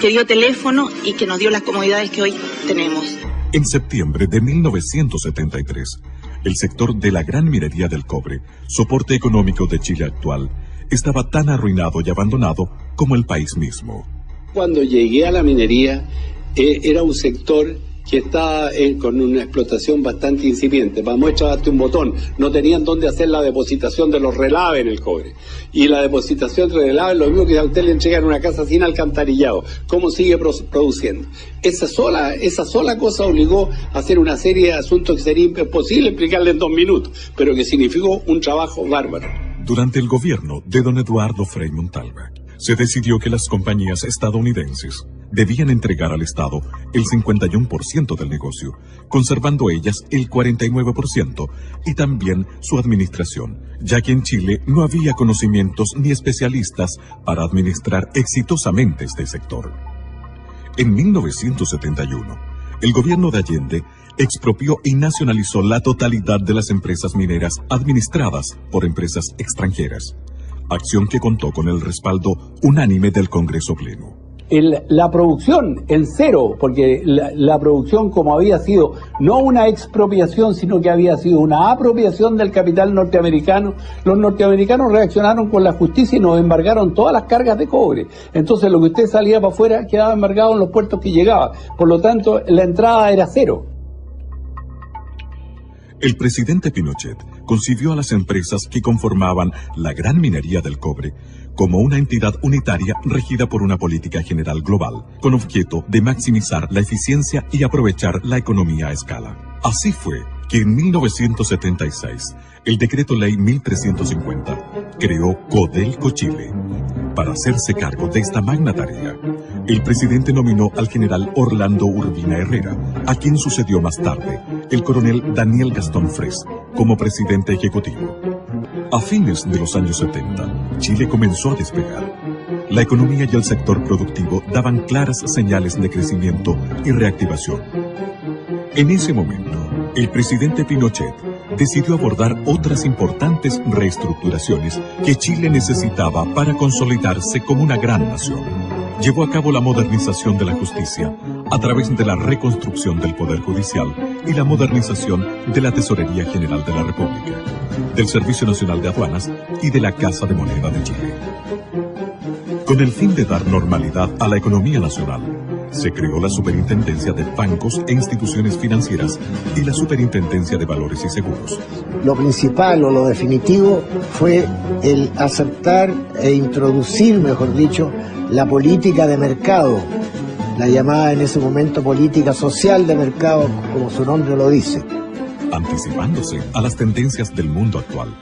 que dio teléfono y que nos dio las comodidades que hoy tenemos. En septiembre de 1973, el sector de la gran minería del cobre, soporte económico de Chile actual, estaba tan arruinado y abandonado como el país mismo. Cuando llegué a la minería, era un sector que estaba con una explotación bastante incipiente. Para muestra, darte un botón. No tenían dónde hacer la depositación de los relaves en el cobre. Y la depositación de relaves, lo mismo que a usted le entregan una casa sin alcantarillado. ¿Cómo sigue produciendo? Esa sola cosa obligó a hacer una serie de asuntos que sería imposible explicarle en 2 minutos, pero que significó un trabajo bárbaro. Durante el gobierno de don Eduardo Frei Montalva, se decidió que las compañías estadounidenses debían entregar al Estado el 51% del negocio, conservando ellas el 49% y también su administración, ya que en Chile no había conocimientos ni especialistas para administrar exitosamente este sector. En 1971, el gobierno de Allende expropió y nacionalizó la totalidad de las empresas mineras administradas por empresas extranjeras, acción que contó con el respaldo unánime del Congreso Pleno. La producción en cero, porque la producción, como había sido no una expropiación, sino que había sido una apropiación del capital norteamericano, los norteamericanos reaccionaron con la justicia y nos embargaron todas las cargas de cobre. Entonces lo que usted salía para afuera quedaba embargado en los puertos que llegaba. Por lo tanto, la entrada era cero. El presidente Pinochet concibió a las empresas que conformaban la gran minería del cobre como una entidad unitaria regida por una política general global, con objeto de maximizar la eficiencia y aprovechar la economía a escala. Así fue que en 1976, el Decreto Ley 1350 creó Codelco Chile. Para hacerse cargo de esta magna tarea, el presidente nominó al general Orlando Urbina Herrera, a quien sucedió más tarde el coronel Daniel Gastón Fres, como presidente ejecutivo. A fines de los años 70, Chile comenzó a despegar. La economía y el sector productivo daban claras señales de crecimiento y reactivación. En ese momento, el presidente Pinochet decidió abordar otras importantes reestructuraciones que Chile necesitaba para consolidarse como una gran nación. Llevó a cabo la modernización de la justicia a través de la reconstrucción del Poder Judicial y la modernización de la Tesorería General de la República, del Servicio Nacional de Aduanas y de la Casa de Moneda de Chile. Con el fin de dar normalidad a la economía nacional, se creó la Superintendencia de Bancos e Instituciones Financieras y la Superintendencia de Valores y Seguros. Lo principal o lo definitivo fue el aceptar e introducir, mejor dicho, la política de mercado, la llamada en ese momento política social de mercado, como su nombre lo dice. Anticipándose a las tendencias del mundo actual,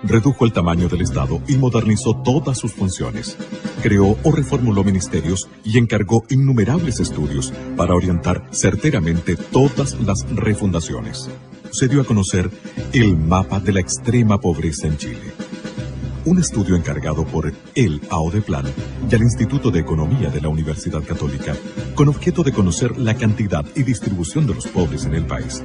redujo el tamaño del Estado y modernizó todas sus funciones. Creó o reformuló ministerios y encargó innumerables estudios para orientar certeramente todas las refundaciones. Se dio a conocer el mapa de la extrema pobreza en Chile. Un estudio encargado por el AODEPLAN y al Instituto de Economía de la Universidad Católica, con objeto de conocer la cantidad y distribución de los pobres en el país.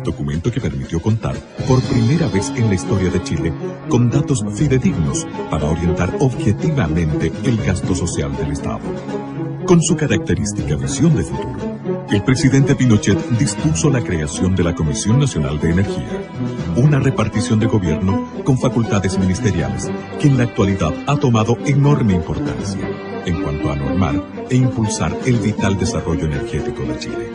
Documento que permitió contar por primera vez en la historia de Chile con datos fidedignos para orientar objetivamente el gasto social del Estado. Con su característica visión de futuro, el presidente Pinochet dispuso la creación de la Comisión Nacional de Energía, una repartición de gobierno con facultades ministeriales que en la actualidad ha tomado enorme importancia en cuanto a normar e impulsar el vital desarrollo energético de Chile.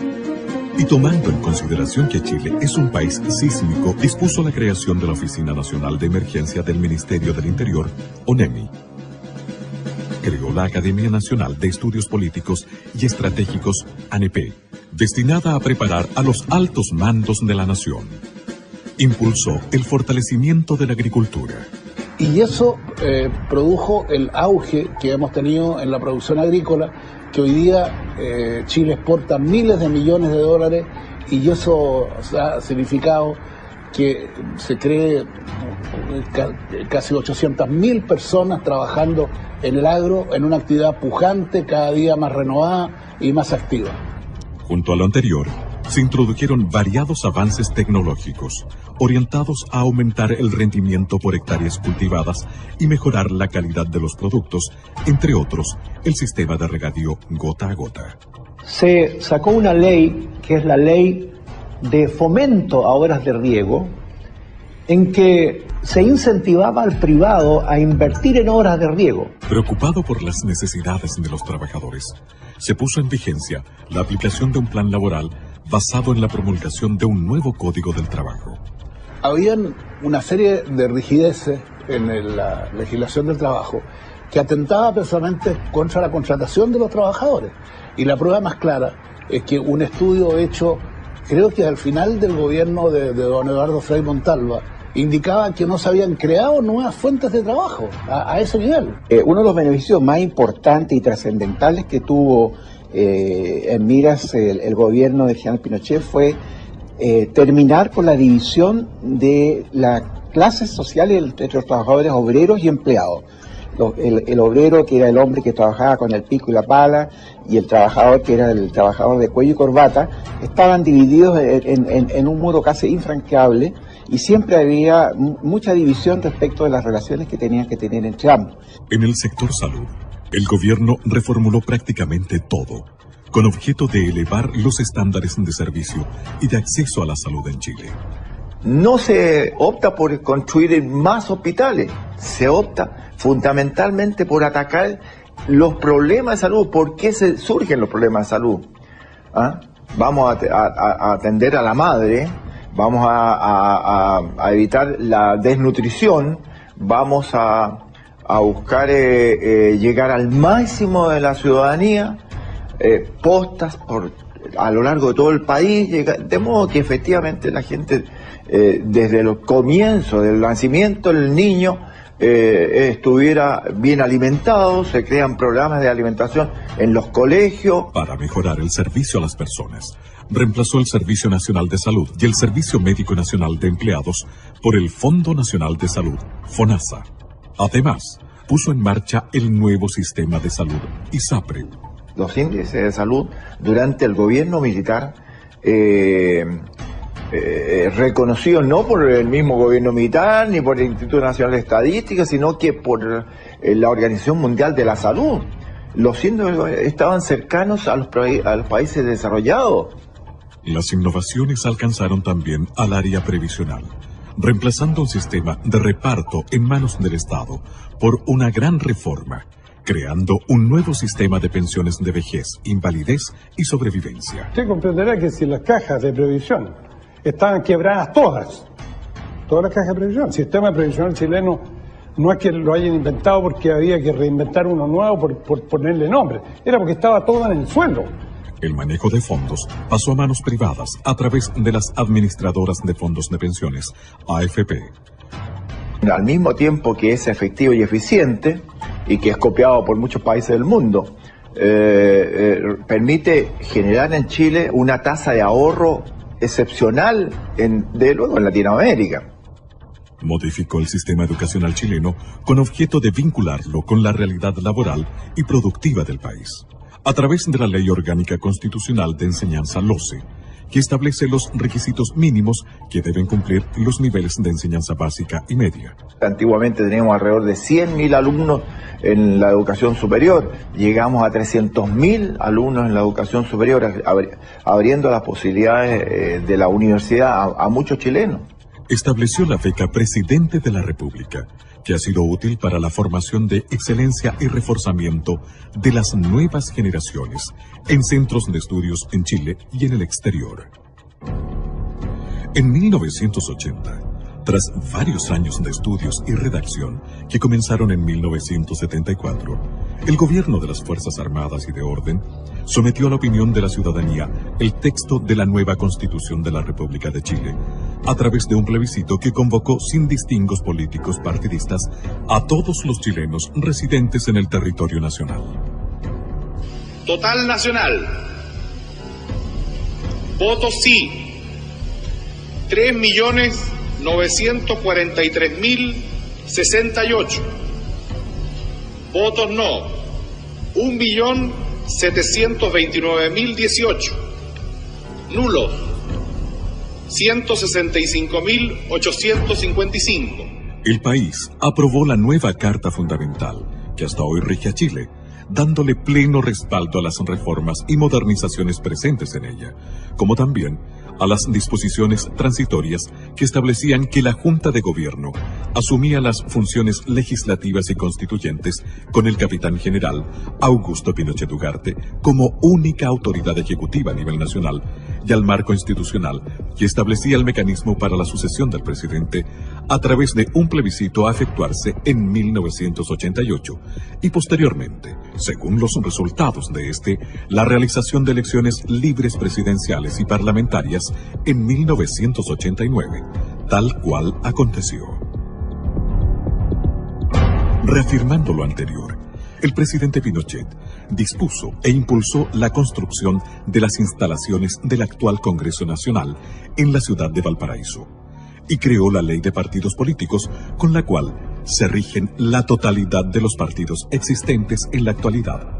Y tomando en consideración que Chile es un país sísmico, dispuso la creación de la Oficina Nacional de Emergencia del Ministerio del Interior, ONEMI. Creó la Academia Nacional de Estudios Políticos y Estratégicos, ANEP, destinada a preparar a los altos mandos de la nación. Impulsó el fortalecimiento de la agricultura. Y eso produjo el auge que hemos tenido en la producción agrícola, que hoy día Chile exporta miles de millones de dólares, y eso ha significado que se cree casi 800.000 personas trabajando en el agro, en una actividad pujante, cada día más renovada, y más activa. Junto a lo anterior, se introdujeron variados avances tecnológicos orientados a aumentar el rendimiento por hectáreas cultivadas y mejorar la calidad de los productos, entre otros, el sistema de regadío gota a gota. Se sacó una ley, que es la ley de fomento a obras de riego, en que se incentivaba al privado a invertir en obras de riego. Preocupado por las necesidades de los trabajadores, se puso en vigencia la aplicación de un plan laboral basado en la promulgación de un nuevo Código del Trabajo. Habían una serie de rigideces en la legislación del trabajo que atentaba precisamente contra la contratación de los trabajadores. Y la prueba más clara es que un estudio hecho, creo que al final del gobierno de don Eduardo Frei Montalva, indicaba que no se habían creado nuevas fuentes de trabajo a ese nivel. Uno de los beneficios más importantes y trascendentales que tuvo en miras el gobierno del general Pinochet fue terminar con la división de las clases sociales entre los trabajadores obreros y empleados. El obrero, que era el hombre que trabajaba con el pico y la pala, y el trabajador, que era el trabajador de cuello y corbata, estaban divididos en un modo casi infranqueable, y siempre había mucha división respecto de las relaciones que tenían que tener entre ambos. En el sector salud, el gobierno reformuló prácticamente todo, con objeto de elevar los estándares de servicio y de acceso a la salud en Chile. No se opta por construir más hospitales, se opta fundamentalmente por atacar los problemas de salud. ¿Por qué surgen los problemas de salud? Vamos a atender a la madre, vamos a evitar la desnutrición, vamos a buscar llegar al máximo de la ciudadanía, postas a lo largo de todo el país, de modo que efectivamente la gente, desde los comienzos del nacimiento del niño, estuviera bien alimentado. Se crean programas de alimentación en los colegios. Para mejorar el servicio a las personas, reemplazó el Servicio Nacional de Salud y el Servicio Médico Nacional de Empleados por el Fondo Nacional de Salud, FONASA. Además, puso en marcha el nuevo sistema de salud, ISAPRE. Los índices de salud durante el gobierno militar, reconocidos no por el mismo gobierno militar ni por el Instituto Nacional de Estadística, sino que por la Organización Mundial de la Salud. Los índices estaban cercanos a los países desarrollados. Las innovaciones alcanzaron también al área previsional, reemplazando un sistema de reparto en manos del Estado por una gran reforma, creando un nuevo sistema de pensiones de vejez, invalidez y sobrevivencia. Usted comprenderá que si las cajas de previsión estaban quebradas todas las cajas de previsión, el sistema previsional chileno no es que lo hayan inventado porque había que reinventar uno nuevo por ponerle nombre, era porque estaba todo en el suelo. El manejo de fondos pasó a manos privadas a través de las administradoras de fondos de pensiones, AFP. Al mismo tiempo que es efectivo y eficiente, y que es copiado por muchos países del mundo, permite generar en Chile una tasa de ahorro excepcional de luego en Latinoamérica. Modificó el sistema educacional chileno con objeto de vincularlo con la realidad laboral y productiva del país, a través de la Ley Orgánica Constitucional de Enseñanza LOCE, que establece los requisitos mínimos que deben cumplir los niveles de enseñanza básica y media. Antiguamente teníamos alrededor de 100.000 alumnos en la educación superior, llegamos a 300.000 alumnos en la educación superior, abriendo las posibilidades de la universidad a muchos chilenos. Estableció la beca Presidente de la República, que ha sido útil para la formación de excelencia y reforzamiento de las nuevas generaciones en centros de estudios en Chile y en el exterior. En 1980, tras varios años de estudios y redacción que comenzaron en 1974, el gobierno de las Fuerzas Armadas y de Orden sometió a la opinión de la ciudadanía el texto de la nueva Constitución de la República de Chile, a través de un plebiscito que convocó sin distingos políticos partidistas a todos los chilenos residentes en el territorio nacional. Total nacional. Votos sí. 3.943.068. Votos no. 1.100.000 729.018. Nulos, 165.855. El país aprobó la nueva Carta Fundamental, que hasta hoy rige a Chile, dándole pleno respaldo a las reformas y modernizaciones presentes en ella, como también a las disposiciones transitorias que establecían que la Junta de Gobierno asumía las funciones legislativas y constituyentes con el capitán general Augusto Pinochet Ugarte como única autoridad ejecutiva a nivel nacional, y al marco institucional que establecía el mecanismo para la sucesión del presidente a través de un plebiscito a efectuarse en 1988 y posteriormente, según los resultados de este, la realización de elecciones libres presidenciales y parlamentarias en 1989, tal cual aconteció. Reafirmando lo anterior, el presidente Pinochet dispuso e impulsó la construcción de las instalaciones del actual Congreso Nacional en la ciudad de Valparaíso y creó la ley de partidos políticos con la cual se rigen la totalidad de los partidos existentes en la actualidad.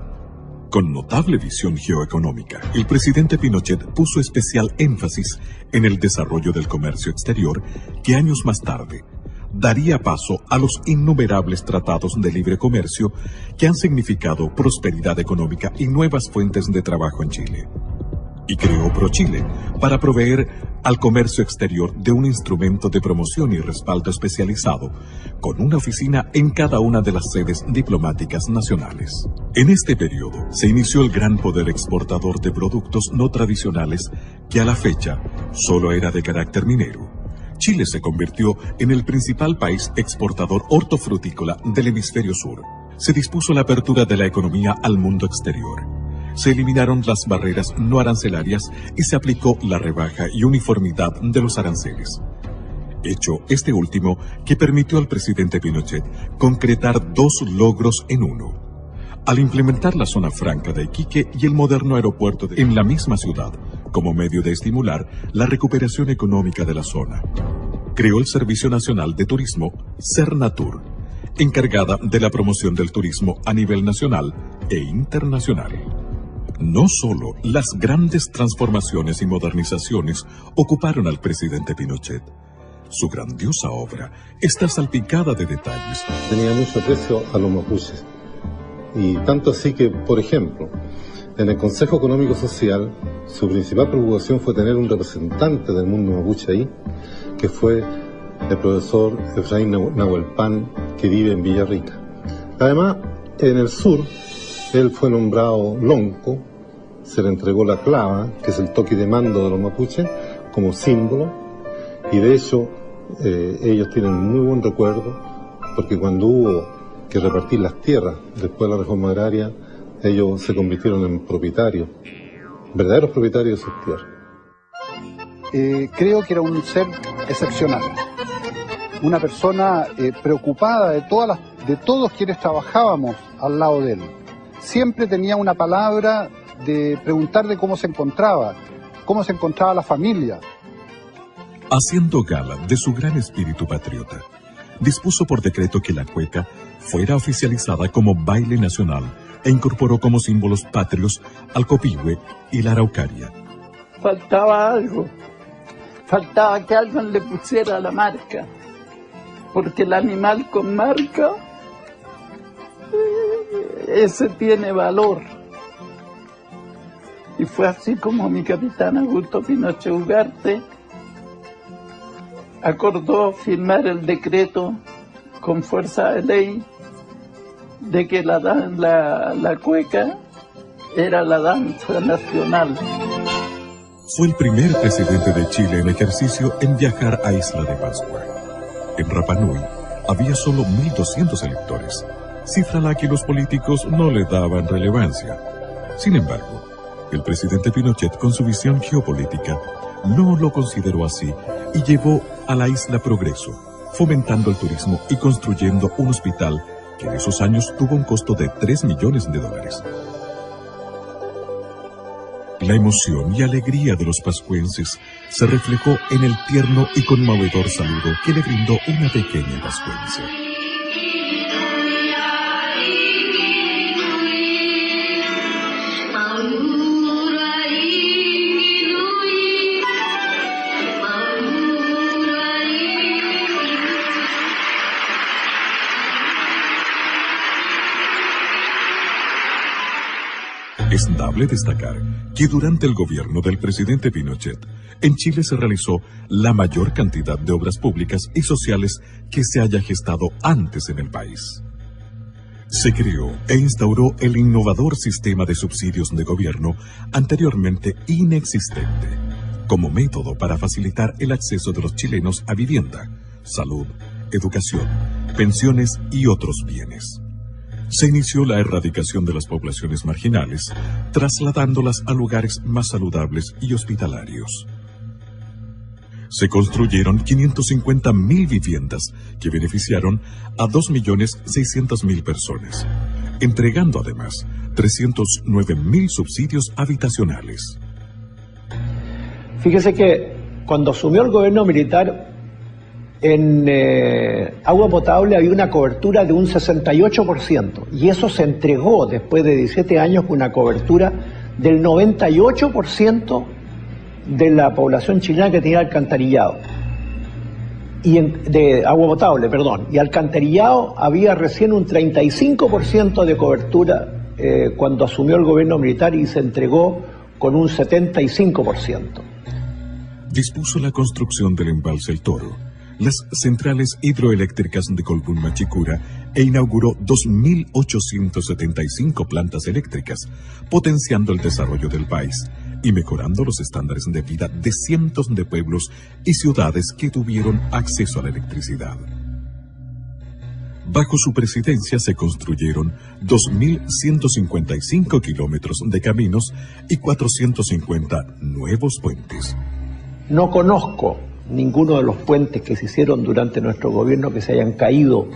Con notable visión geoeconómica, el presidente Pinochet puso especial énfasis en el desarrollo del comercio exterior que años más tarde daría paso a los innumerables tratados de libre comercio que han significado prosperidad económica y nuevas fuentes de trabajo en Chile. Y creó ProChile para proveer al comercio exterior de un instrumento de promoción y respaldo especializado, con una oficina en cada una de las sedes diplomáticas nacionales. En este periodo se inició el gran poder exportador de productos no tradicionales que a la fecha solo era de carácter minero. Chile se convirtió en el principal país exportador hortofrutícola del hemisferio sur. Se dispuso la apertura de la economía al mundo exterior. Se eliminaron las barreras no arancelarias y se aplicó la rebaja y uniformidad de los aranceles. Hecho este último que permitió al presidente Pinochet concretar dos logros en uno. Al implementar la zona franca de Iquique y el moderno aeropuerto en la misma ciudad, como medio de estimular la recuperación económica de la zona. Creó el Servicio Nacional de Turismo, Sernatur, encargada de la promoción del turismo a nivel nacional e internacional. No solo las grandes transformaciones y modernizaciones ocuparon al presidente Pinochet. Su grandiosa obra está salpicada de detalles. Tenía mucho aprecio a los mapuches. Y tanto así que, por ejemplo, en el Consejo Económico Social, su principal preocupación fue tener un representante del mundo mapuche ahí, que fue el profesor Efraín Nahuelpan, que vive en Villarrica. Además, en el sur, él fue nombrado lonco, se le entregó la clava, que es el toque de mando de los mapuches, como símbolo, y de hecho ellos tienen muy buen recuerdo, porque cuando hubo que repartir las tierras después de la reforma agraria, ellos se convirtieron en propietarios, verdaderos propietarios de sus tierras. Creo que era un ser excepcional, una persona preocupada de todos quienes trabajábamos al lado de él. Siempre tenía una palabra de preguntar de cómo se encontraba la familia. Haciendo gala de su gran espíritu patriota, dispuso por decreto que la cueca fuera oficializada como baile nacional e incorporó como símbolos patrios al copihue y la araucaria. Faltaba algo, faltaba que alguien le pusiera la marca, porque el animal con marca, ese tiene valor. Y fue así como mi capitán Augusto Pinochet Ugarte acordó firmar el decreto con fuerza de ley de que la cueca era la danza nacional. Fue el primer presidente de Chile en ejercicio en viajar a Isla de Pascua. En Rapa Nui había solo 1.200 electores, cifra a la que los políticos no le daban relevancia. Sin embargo, el presidente Pinochet, con su visión geopolítica, no lo consideró así y llevó a la isla progreso, fomentando el turismo y construyendo un hospital que en esos años tuvo un costo de $3 millones. La emoción y alegría de los pascuenses se reflejó en el tierno y conmovedor saludo que le brindó una pequeña pascuense. Es dable destacar que durante el gobierno del presidente Pinochet, en Chile se realizó la mayor cantidad de obras públicas y sociales que se haya gestado antes en el país. Se creó e instauró el innovador sistema de subsidios de gobierno anteriormente inexistente, como método para facilitar el acceso de los chilenos a vivienda, salud, educación, pensiones y otros bienes. Se inició la erradicación de las poblaciones marginales, trasladándolas a lugares más saludables y hospitalarios. Se construyeron 550.000 viviendas que beneficiaron a 2.600.000 personas, entregando además 309.000 subsidios habitacionales. Fíjese que cuando asumió el gobierno militar, en agua potable había una cobertura de un 68%, y eso se entregó después de 17 años con una cobertura del 98% de la población chilena que tenía alcantarillado. De agua potable, perdón. Y alcantarillado había recién un 35% de cobertura cuando asumió el gobierno militar, y se entregó con un 75%. Dispuso la construcción del embalse El Toro, las centrales hidroeléctricas de Colbún Machicura, e inauguró 2.875 plantas eléctricas, potenciando el desarrollo del país y mejorando los estándares de vida de cientos de pueblos y ciudades que tuvieron acceso a la electricidad. Bajo su presidencia se construyeron 2.155 kilómetros de caminos y 450 nuevos puentes. No conozco ninguno de los puentes que se hicieron durante nuestro gobierno que se hayan caído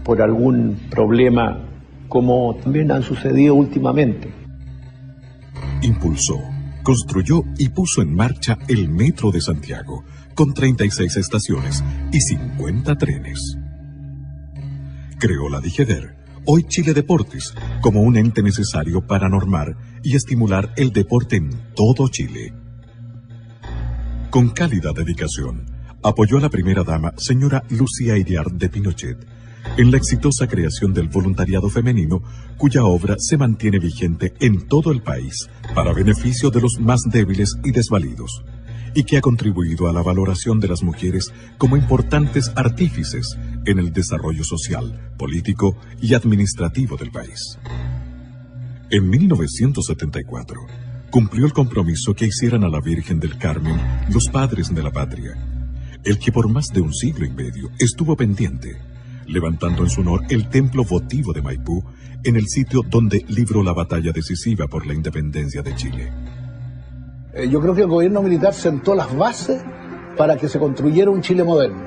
por algún problema, como también han sucedido últimamente. Impulsó, construyó y puso en marcha el Metro de Santiago, con 36 estaciones y 50 trenes. Creó la DIGEDER, hoy Chile Deportes, como un ente necesario para normar y estimular el deporte en todo Chile. Con cálida dedicación, apoyó a la primera dama, señora Lucía Iriart de Pinochet, en la exitosa creación del voluntariado femenino, cuya obra se mantiene vigente en todo el país para beneficio de los más débiles y desvalidos, y que ha contribuido a la valoración de las mujeres como importantes artífices en el desarrollo social, político y administrativo del país. En 1974, cumplió el compromiso que hicieran a la Virgen del Carmen los padres de la patria, el que por más de un siglo y medio estuvo pendiente, levantando en su honor el templo votivo de Maipú, en el sitio donde libró la batalla decisiva por la independencia de Chile. Yo creo que el gobierno militar sentó las bases para que se construyera un Chile moderno.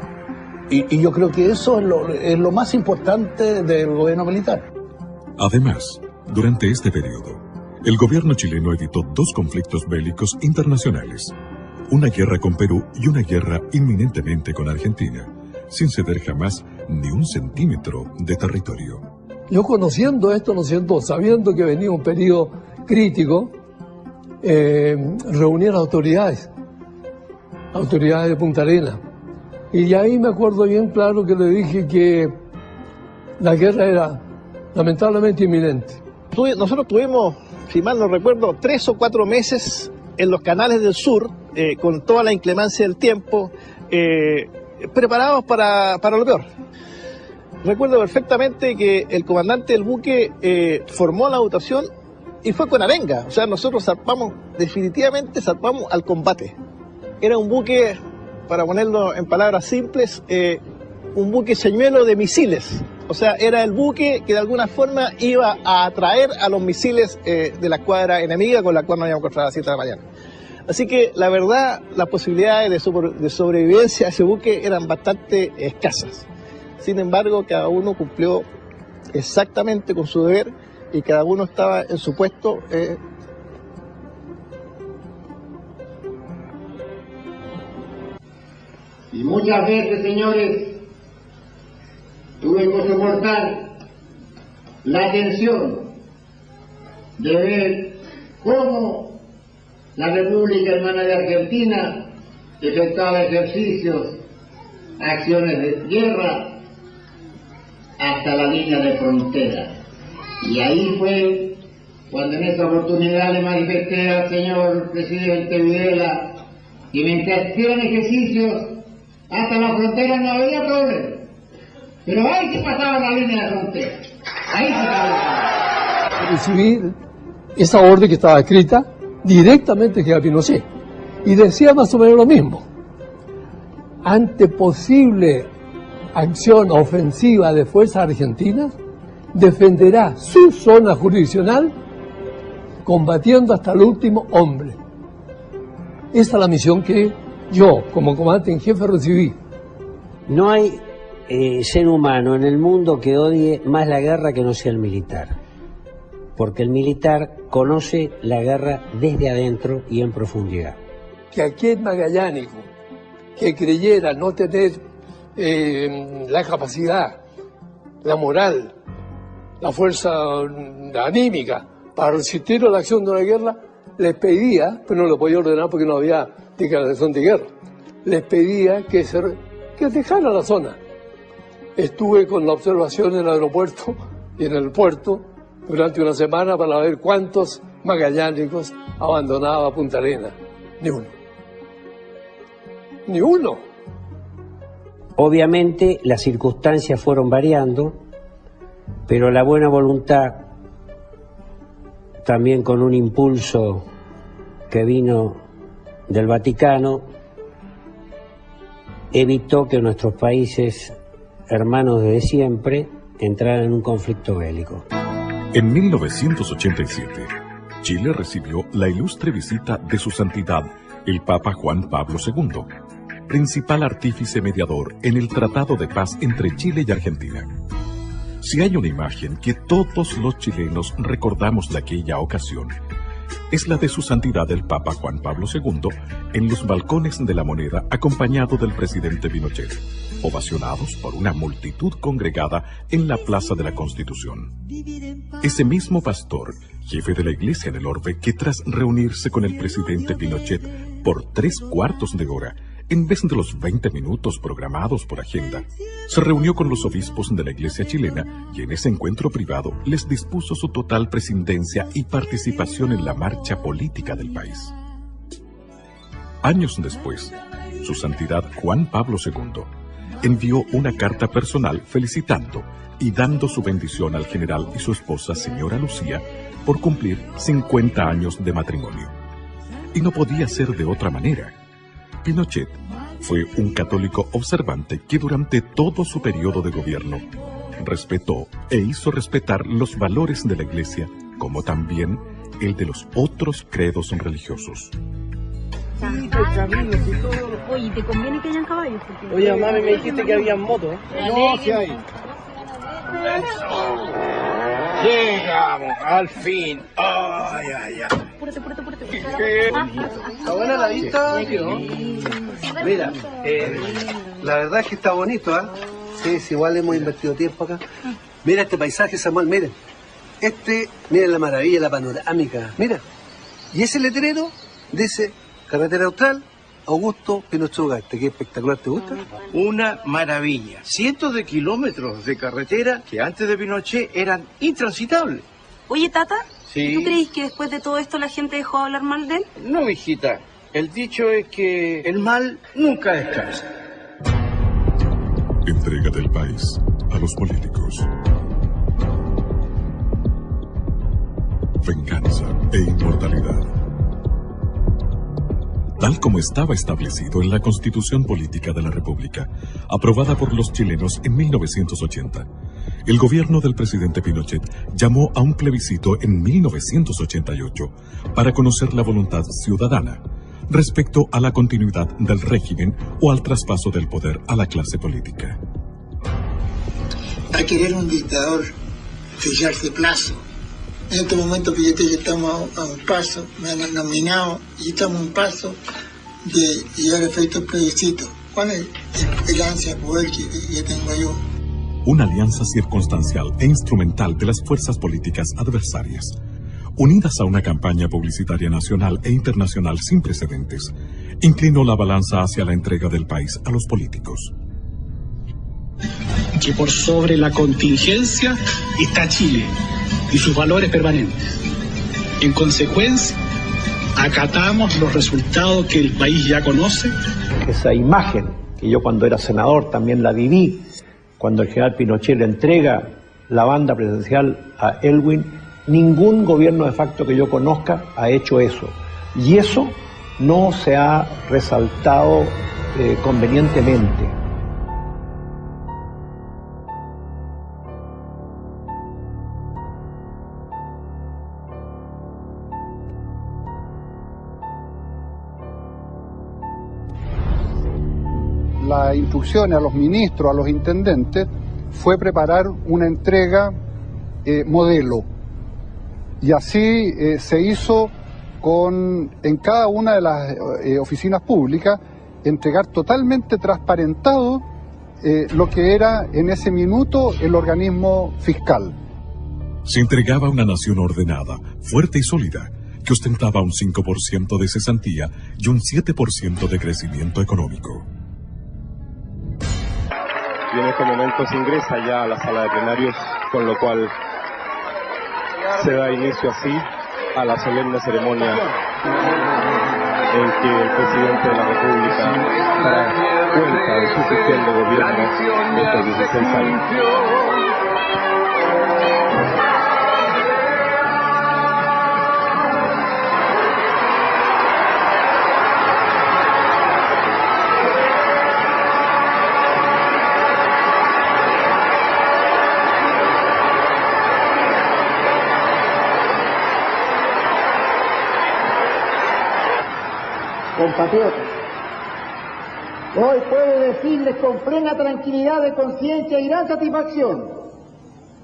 Y yo creo que eso es lo más importante del gobierno militar. Además, durante este periodo, el gobierno chileno evitó 2 conflictos bélicos internacionales, una guerra con Perú y una guerra inminentemente con Argentina, sin ceder jamás ni un centímetro de territorio. Yo conociendo esto, ¿no es cierto?, sabiendo que venía un periodo crítico, reuní a las autoridades de Punta Arenas, y ahí me acuerdo bien claro que le dije que la guerra era lamentablemente inminente. Nosotros tuvimos, si mal no recuerdo, 3 o 4 meses en los canales del sur, con toda la inclemencia del tiempo, preparados para lo peor. Recuerdo perfectamente que el comandante del buque formó la dotación y fue con arenga. O sea, nosotros definitivamente zarpamos al combate. Era un buque, para ponerlo en palabras simples, un buque señuelo de misiles. O sea, era el buque que de alguna forma iba a atraer a los misiles de la escuadra enemiga, con la cual nos íbamos a encontrar a las 7 de la mañana. Así que la verdad, las posibilidades de sobrevivencia a ese buque eran bastante escasas. Sin embargo, cada uno cumplió exactamente con su deber y cada uno estaba en su puesto. Y muchas veces, señores, tuve que soportar la tensión de ver cómo la República Hermana de Argentina efectuaba ejercicios, acciones de guerra hasta la línea de frontera. Y ahí fue cuando en esa oportunidad le manifesté al señor presidente Videla que mientras hicieran ejercicios hasta la frontera no había problema. Pero ahí se pasaba la línea de frontera. Ahí se pasaba. Recibí esa orden que estaba escrita directamente de Pinochet y decía más o menos lo mismo. Ante posible acción ofensiva de fuerzas argentinas, defenderá su zona jurisdiccional combatiendo hasta el último hombre. Esta es la misión que yo, como comandante en jefe, recibí. No hay ser humano en el mundo que odie más la guerra que no sea el militar. Porque el militar conoce la guerra desde adentro y en profundidad. Que aquel magallánico que creyera no tener la capacidad, la moral, la fuerza anímica para resistir a la acción de una guerra, les pedía, pero no lo podía ordenar porque no había declaración de guerra, les pedía que dejara la zona. Estuve con la observación en el aeropuerto y en el puerto durante una semana para ver cuántos magallánicos abandonaba Punta Arenas. Ni uno. Ni uno. Obviamente las circunstancias fueron variando, pero la buena voluntad, también con un impulso que vino del Vaticano, evitó que nuestros países hermanos desde siempre entraran en un conflicto bélico. En 1987, Chile recibió la ilustre visita de su santidad, el Papa Juan Pablo II, principal artífice mediador en el Tratado de Paz entre Chile y Argentina. Si hay una imagen que todos los chilenos recordamos de aquella ocasión, es la de su santidad el Papa Juan Pablo II en los balcones de la Moneda acompañado del presidente Pinochet, ovacionados por una multitud congregada en la Plaza de la Constitución. Ese mismo pastor, jefe de la iglesia en el orbe, que tras reunirse con el presidente Pinochet por 3/4 de hora, en vez de los 20 minutos programados por agenda, se reunió con los obispos de la iglesia chilena y en ese encuentro privado les dispuso su total presidencia y participación en la marcha política del país. Años después, su santidad Juan Pablo II envió una carta personal felicitando y dando su bendición al general y su esposa, señora Lucía, por cumplir 50 años de matrimonio. Y no podía ser de otra manera. Pinochet fue un católico observante que durante todo su periodo de gobierno respetó e hizo respetar los valores de la Iglesia, como también el de los otros credos religiosos. Oye, ¿te conviene que hayan caballos? Oye, mami, me dijiste que había motos. No, sí hay. Llegamos, al fin. Ay, ay, ay. Apúrate. ¿Está buena la vista? Mira, la verdad es que está bonito, ¿ah? Sí, igual hemos invertido tiempo acá. Mira este paisaje, Samuel, miren. Miren la maravilla, la panorámica. Mira. Y ese letrero dice Carretera Austral, Augusto Pinochet Ugarte. ¿Qué espectacular, te gusta? Una maravilla. Cientos de kilómetros de carretera que antes de Pinochet eran intransitables. Oye, Tata, Sí. ¿tú crees que después de todo esto la gente dejó de hablar mal de él? No, hijita. El dicho es que el mal nunca descansa. Entrega del país a los políticos. Venganza e inmortalidad. Tal como estaba establecido en la Constitución Política de la República, aprobada por los chilenos en 1980, el gobierno del presidente Pinochet llamó a un plebiscito en 1988 para conocer la voluntad ciudadana respecto a la continuidad del régimen o al traspaso del poder a la clase política. A querer un dictador fijarse plazo. En este momento, fíjate que estamos a un paso, me han nominado y estamos a un paso de llegar a efecto plebiscito. ¿Cuál es el ansia de poder que tengo yo? Una alianza circunstancial e instrumental de las fuerzas políticas adversarias, unidas a una campaña publicitaria nacional e internacional sin precedentes, inclinó la balanza hacia la entrega del país a los políticos. Que por sobre la contingencia está Chile y sus valores permanentes. En consecuencia, acatamos los resultados que el país ya conoce. Esa imagen, que yo cuando era senador también la viví, cuando el general Pinochet le entrega la banda presidencial a Elwin, ningún gobierno de facto que yo conozca ha hecho eso. Y eso no se ha resaltado convenientemente. Las instrucciones a los ministros, a los intendentes, fue preparar una entrega modelo. Y así se hizo en cada una de las oficinas públicas, entregar totalmente transparentado lo que era en ese minuto el organismo fiscal. Se entregaba a una nación ordenada, fuerte y sólida, que ostentaba un 5% de cesantía y un 7% de crecimiento económico. Y en este momento se ingresa ya a la sala de plenarios, con lo cual se da inicio así a la solemne ceremonia en que el presidente de la República dará cuenta de su gestión de gobierno estos 16 años. Compatriotas, hoy puedo decirles con plena tranquilidad de conciencia y gran satisfacción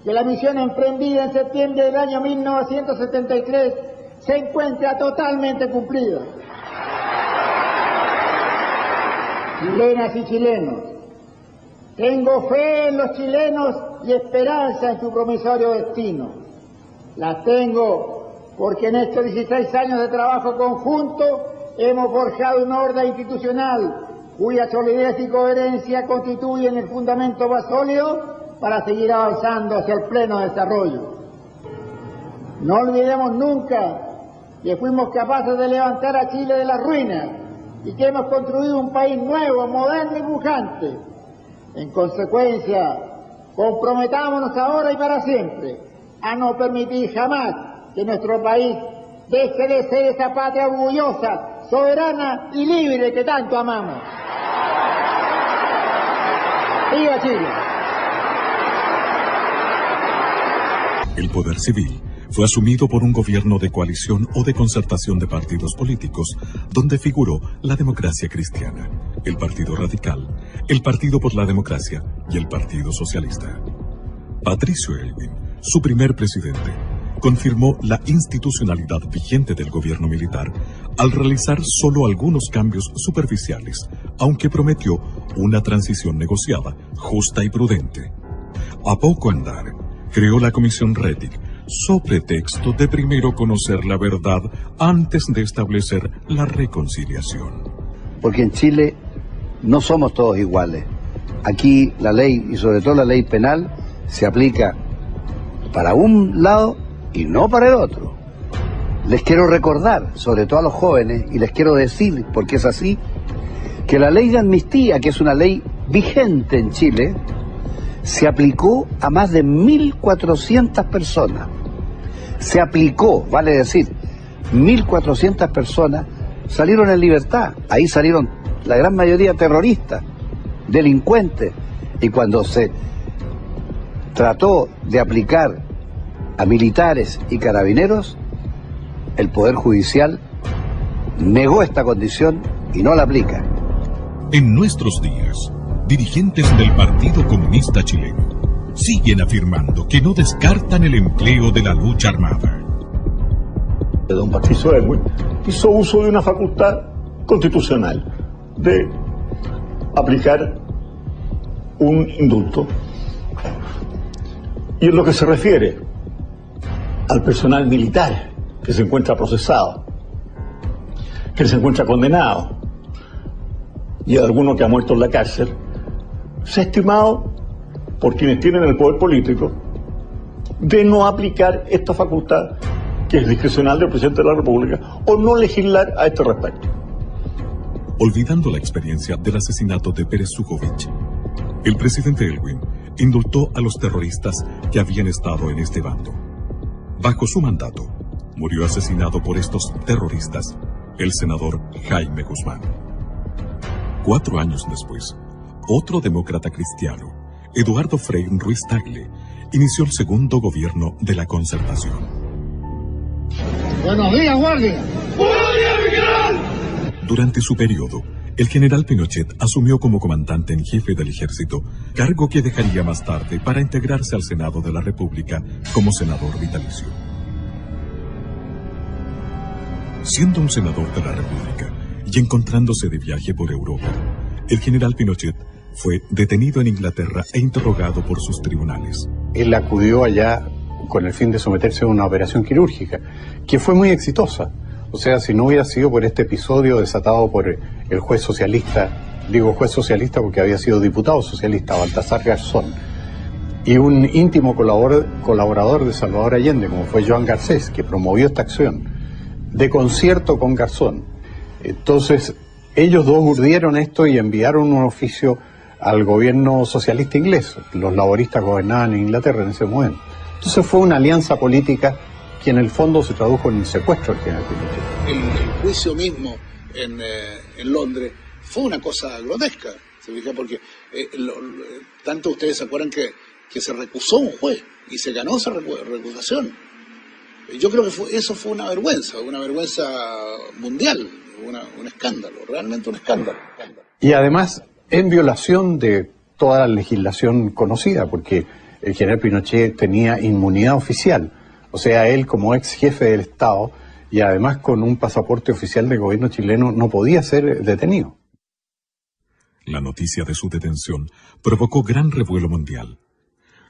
que la misión emprendida en septiembre del año 1973 se encuentra totalmente cumplida. Chilenas y chilenos, tengo fe en los chilenos y esperanza en su promisorio destino. La tengo porque en estos 16 años de trabajo conjunto hemos forjado una orden institucional cuya solidez y coherencia constituyen el fundamento más sólido para seguir avanzando hacia el pleno desarrollo. No olvidemos nunca que fuimos capaces de levantar a Chile de las ruinas y que hemos construido un país nuevo, moderno y pujante. En consecuencia, comprometámonos ahora y para siempre a no permitir jamás que nuestro país deje de ser esa patria orgullosa, soberana y libre que tanto amamos. ¡Viva Chile! El poder civil fue asumido por un gobierno de coalición o de concertación de partidos políticos, donde figuró la Democracia Cristiana, el Partido Radical, el Partido por la Democracia y el Partido Socialista. Patricio Elwin, su primer presidente, confirmó la institucionalidad vigente del gobierno militar al realizar solo algunos cambios superficiales, aunque prometió una transición negociada, justa y prudente. A poco andar, creó la Comisión Rettig, so pretexto de primero conocer la verdad antes de establecer la reconciliación. Porque en Chile no somos todos iguales. Aquí la ley, y sobre todo la ley penal, se aplica para un lado y no para el otro. Les quiero recordar, sobre todo a los jóvenes, y les quiero decir, porque es así, que la ley de amnistía, que es una ley vigente en Chile, se aplicó a más de 1.400 personas. Se aplicó, vale decir, 1.400 personas salieron en libertad. Ahí salieron la gran mayoría terroristas, delincuentes. Y cuando se trató de aplicar a militares y carabineros, el Poder Judicial negó esta condición y no la aplica. En nuestros días, dirigentes del Partido Comunista Chileno siguen afirmando que no descartan el empleo de la lucha armada. Don Patricio Elwin hizo uso de una facultad constitucional de aplicar un indulto. Y en lo que se refiere al personal militar que se encuentra procesado, que se encuentra condenado, y a alguno que ha muerto en la cárcel, se ha estimado por quienes tienen el poder político de no aplicar esta facultad que es discrecional del presidente de la República, o no legislar a este respecto. Olvidando la experiencia del asesinato de Pérez Sujovic, el presidente Elwin indultó a los terroristas que habían estado en este bando. Bajo su mandato, murió asesinado por estos terroristas el senador Jaime Guzmán. 4 años después, otro demócrata cristiano, Eduardo Frei Ruiz Tagle, inició el segundo gobierno de la Concertación. Buenos días, guardia. ¡Buenos días, mi general! Durante su periodo, el general Pinochet asumió como comandante en jefe del ejército, cargo que dejaría más tarde para integrarse al Senado de la República como senador vitalicio. Siendo un senador de la República y encontrándose de viaje por Europa, el general Pinochet fue detenido en Inglaterra e interrogado por sus tribunales. Él acudió allá con el fin de someterse a una operación quirúrgica, que fue muy exitosa. O sea, si no hubiera sido por este episodio desatado por el juez socialista, digo juez socialista porque había sido diputado socialista, Baltasar Garzón, y un íntimo colaborador de Salvador Allende, como fue Joan Garcés, que promovió esta acción, de concierto con Garzón. Entonces, ellos dos urdieron esto y enviaron un oficio al gobierno socialista inglés. Los laboristas gobernaban en Inglaterra en ese momento. Entonces fue una alianza política que en el fondo se tradujo en el secuestro del general Pinochet. El juicio mismo en Londres fue una cosa grotesca, ¿se fija? Porque tanto ustedes se acuerdan que se recusó un juez y se ganó esa recusación. Yo creo que eso fue una vergüenza mundial, un escándalo, realmente un escándalo. Y además en violación de toda la legislación conocida, porque el general Pinochet tenía inmunidad oficial. O sea, él como ex jefe del Estado y además con un pasaporte oficial del gobierno chileno no podía ser detenido. La noticia de su detención provocó gran revuelo mundial.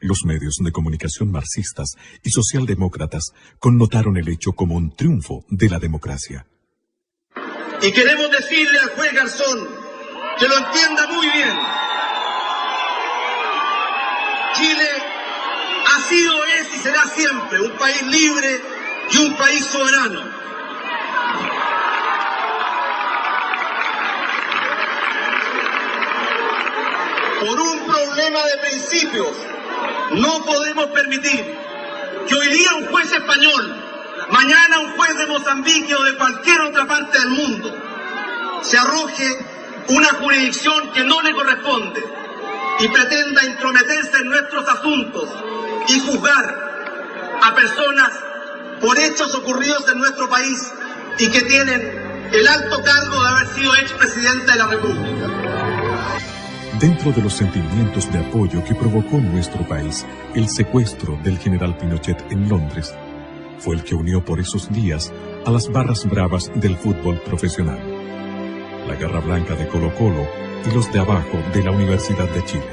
Los medios de comunicación marxistas y socialdemócratas connotaron el hecho como un triunfo de la democracia. Y queremos decirle al juez Garzón que lo entienda muy bien. Chile ha sido, es y será siempre un país libre y un país soberano. Por un problema de principios, no podemos permitir que hoy día un juez español, mañana un juez de Mozambique o de cualquier otra parte del mundo, se arroje una jurisdicción que no le corresponde y pretenda intrometerse en nuestros asuntos y juzgar a personas por hechos ocurridos en nuestro país y que tienen el alto cargo de haber sido expresidente de la República. Dentro de los sentimientos de apoyo que provocó en nuestro país el secuestro del general Pinochet en Londres, fue el que unió por esos días a las barras bravas del fútbol profesional. La Garra Blanca de Colo-Colo y los de abajo de la Universidad de Chile,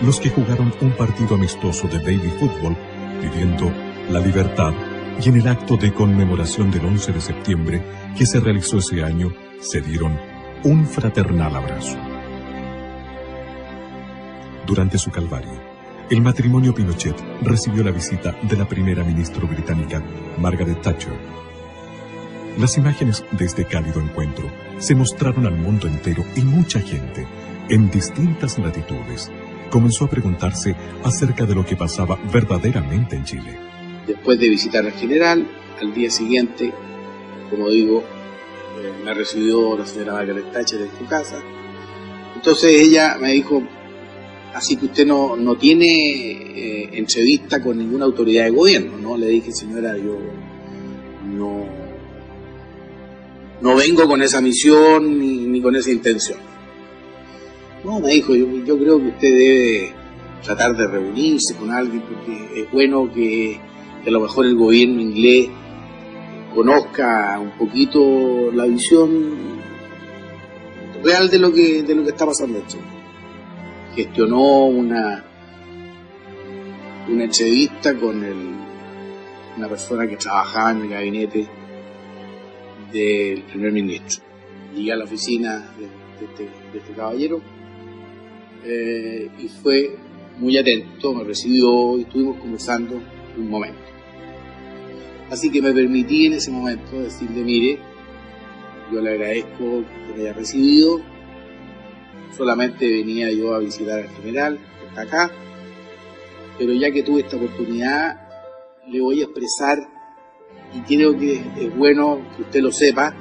los que jugaron un partido amistoso de baby fútbol pidiendo la libertad, y en el acto de conmemoración del 11 de septiembre que se realizó ese año se dieron un fraternal abrazo. Durante su calvario, el matrimonio Pinochet recibió la visita de la primera ministra británica, Margaret Thatcher. Las imágenes de este cálido encuentro se mostraron al mundo entero y mucha gente, en distintas latitudes, comenzó a preguntarse acerca de lo que pasaba verdaderamente en Chile. Después de visitar al general, al día siguiente, como digo, me recibió la señora Margaret Thatcher en su casa. Entonces ella me dijo: así que usted no tiene entrevista con ninguna autoridad de gobierno, ¿no? Le dije: señora, yo no vengo con esa misión ni con esa intención. No, me dijo, yo creo que usted debe tratar de reunirse con alguien, porque es bueno que a lo mejor el gobierno inglés conozca un poquito la visión real de lo que está pasando en Chile. Gestionó una entrevista con una persona que trabajaba en el gabinete del primer ministro. Llegué a la oficina de este caballero y fue muy atento, me recibió y estuvimos conversando un momento. Así que me permití en ese momento decirle, mire, yo le agradezco que me haya recibido, solamente venía yo a visitar al general, que está acá, pero ya que tuve esta oportunidad, le voy a expresar, y creo que es bueno que usted lo sepa,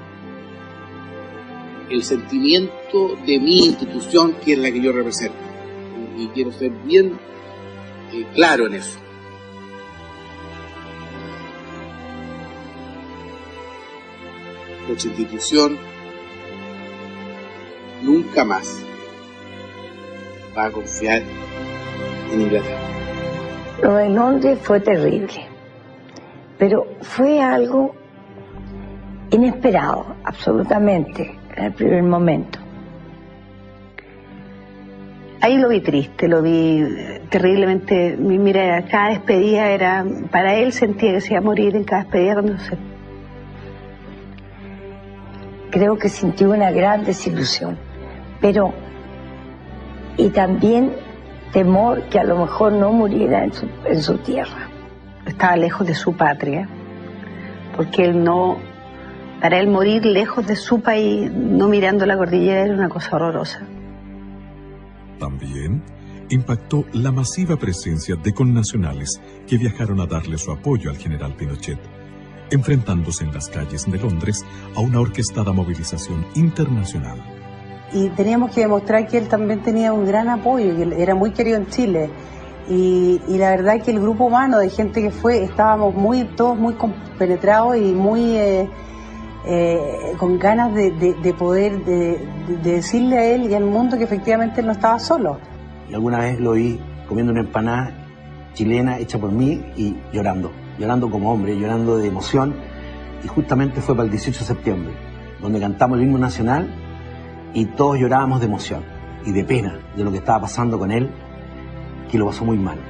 el sentimiento de mi institución, que es la que yo represento. Y quiero ser bien claro en eso. Nuestra institución nunca más va a confiar en Inglaterra. Lo de Londres fue terrible, pero fue algo inesperado, absolutamente, en el primer momento. Ahí lo vi triste, lo vi terriblemente. Mira, cada despedida era, para él sentía que se iba a morir en cada despedida cuando se... Creo que sintió una gran desilusión, pero y también temor que a lo mejor no muriera en su tierra. Estaba lejos de su patria, porque él no, para él morir lejos de su país, no mirando la cordillera, era una cosa horrorosa. También impactó la masiva presencia de connacionales que viajaron a darle su apoyo al general Pinochet, enfrentándose en las calles de Londres a una orquestada movilización internacional. Y teníamos que demostrar que él también tenía un gran apoyo, que él era muy querido en Chile. Y la verdad es que el grupo humano de gente que fue, estábamos todos muy compenetrados y muy con ganas de poder decirle a él y al mundo que efectivamente él no estaba solo. Y alguna vez lo vi comiendo una empanada chilena hecha por mí y llorando como hombre, llorando de emoción. Y justamente fue para el 18 de septiembre, donde cantamos el himno nacional y todos llorábamos de emoción y de pena de lo que estaba pasando con él, que lo pasó muy mal.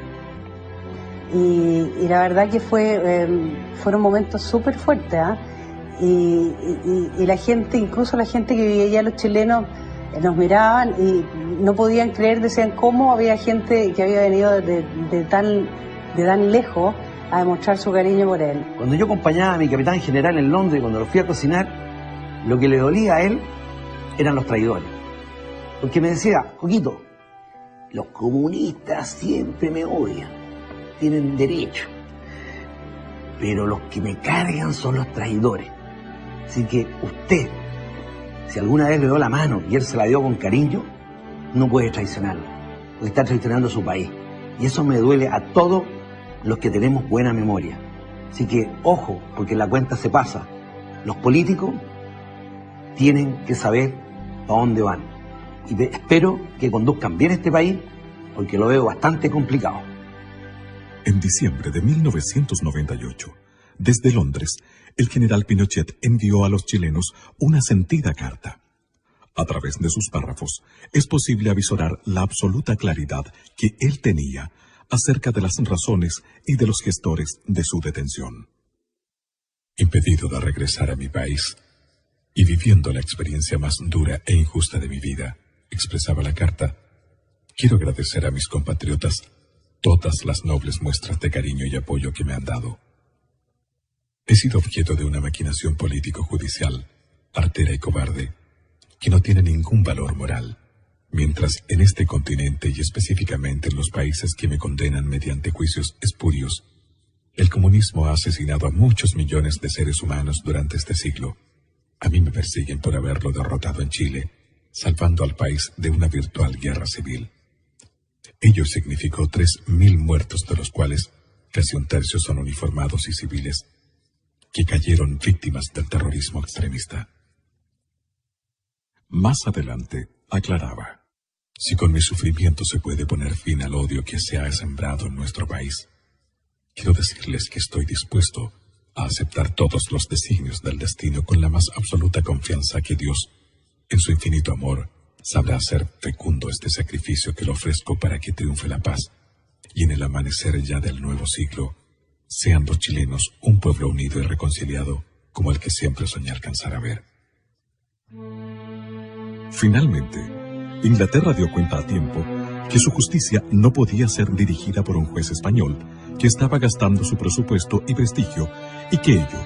Y la verdad que fueron momentos súper fuertes, ¿eh? Y la gente, incluso la gente que vivía allá, los chilenos, nos miraban y no podían creer, decían cómo había gente que había venido de tan lejos a demostrar su cariño por él. Cuando yo acompañaba a mi capitán general en Londres, cuando lo fui a cocinar, lo que le dolía a él eran los traidores. Porque me decía, Coquito, los comunistas siempre me odian, tienen derecho, pero los que me cargan son los traidores. Así que usted, si alguna vez le dio la mano y él se la dio con cariño, no puede traicionarlo, porque está traicionando a su país. Y eso me duele a todos los que tenemos buena memoria. Así que, ojo, porque la cuenta se pasa. Los políticos tienen que saber a dónde van. Y espero que conduzcan bien este país, porque lo veo bastante complicado. En diciembre de 1998, desde Londres, el general Pinochet envió a los chilenos una sentida carta. A través de sus párrafos, es posible avisorar la absoluta claridad que él tenía acerca de las razones y de los gestores de su detención. Impedido de regresar a mi país y viviendo la experiencia más dura e injusta de mi vida, expresaba la carta, quiero agradecer a mis compatriotas todas las nobles muestras de cariño y apoyo que me han dado. He sido objeto de una maquinación político-judicial, artera y cobarde, que no tiene ningún valor moral, mientras en este continente y específicamente en los países que me condenan mediante juicios espurios, el comunismo ha asesinado a muchos millones de seres humanos durante este siglo. A mí me persiguen por haberlo derrotado en Chile, salvando al país de una virtual guerra civil. Ello significó 3.000 muertos, de los cuales casi un tercio son uniformados y civiles, que cayeron víctimas del terrorismo extremista. Más adelante, aclaraba, si con mi sufrimiento se puede poner fin al odio que se ha sembrado en nuestro país, quiero decirles que estoy dispuesto a aceptar todos los designios del destino con la más absoluta confianza que Dios, en su infinito amor, sabrá hacer fecundo este sacrificio que le ofrezco para que triunfe la paz, y en el amanecer ya del nuevo siglo, sean los chilenos un pueblo unido y reconciliado como el que siempre soñé alcanzar a ver. Finalmente, Inglaterra dio cuenta a tiempo que su justicia no podía ser dirigida por un juez español que estaba gastando su presupuesto y prestigio y que ello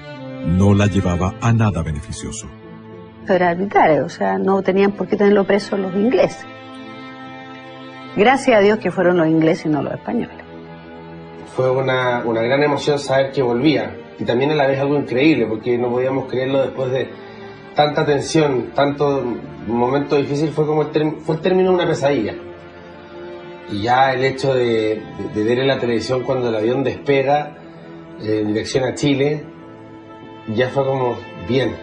no la llevaba a nada beneficioso. Era arbitrario, o sea, no tenían por qué tenerlo preso los ingleses. Gracias a Dios que fueron los ingleses y no los españoles. Fue una gran emoción saber que volvía, y también a la vez algo increíble, porque no podíamos creerlo después de tanta tensión, tanto momento difícil. Fue como el término de una pesadilla. Y ya el hecho de ver en la televisión cuando el avión despega en dirección a Chile, ya fue como, bien,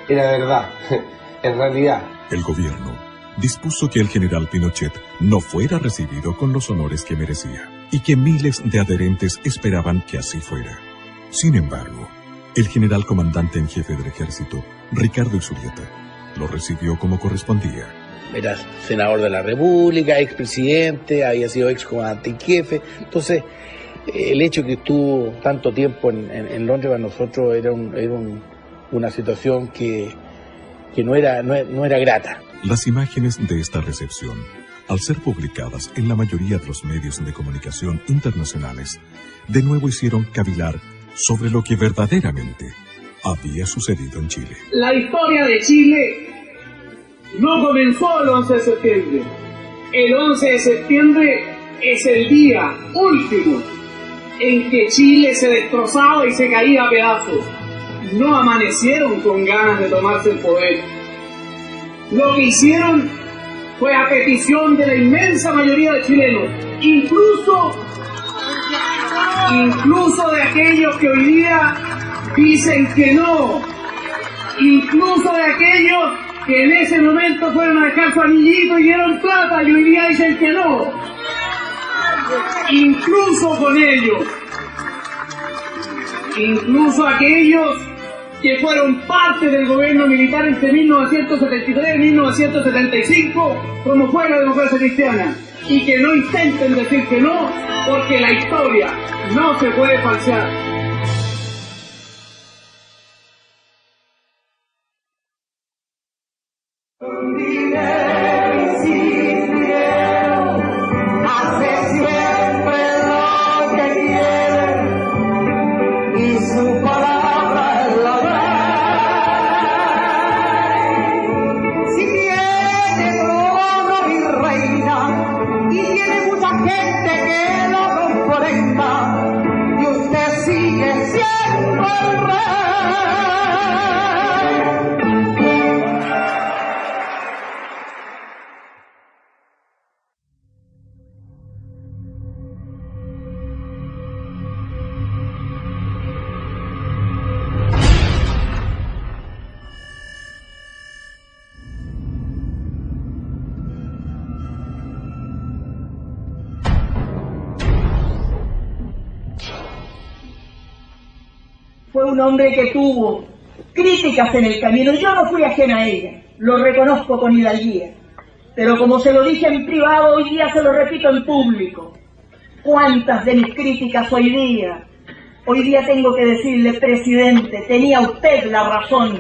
era verdad, en realidad. El gobierno dispuso que el general Pinochet no fuera recibido con los honores que merecía, y que miles de adherentes esperaban que así fuera. Sin embargo, el general comandante en jefe del ejército, Ricardo Isurieta, lo recibió como correspondía. Era senador de la República, expresidente, había sido excomandante en jefe. Entonces, el hecho que estuvo tanto tiempo en Londres para nosotros era una situación que no era grata. Las imágenes de esta recepción, al ser publicadas en la mayoría de los medios de comunicación internacionales, de nuevo hicieron cavilar sobre lo que verdaderamente había sucedido en Chile. La historia de Chile no comenzó el 11 de septiembre. El 11 de septiembre es el día último en que Chile se destrozaba y se caía a pedazos. No amanecieron con ganas de tomarse el poder. Lo que hicieron fue a petición de la inmensa mayoría de chilenos, incluso de aquellos que hoy día dicen que no, incluso de aquellos que en ese momento fueron a dejar su anillito y dieron plata y hoy día dicen que no. Incluso con ellos, incluso aquellos que fueron parte del gobierno militar entre 1973 y 1975, como fue la democracia cristiana, y que no intenten decir que no, porque la historia no se puede falsear. Fue un hombre que tuvo críticas en el camino. Yo no fui ajena a ella, lo reconozco con hidalguía. Pero como se lo dije en privado, hoy día se lo repito en público. ¿Cuántas de mis críticas hoy día tengo que decirle, presidente, tenía usted la razón?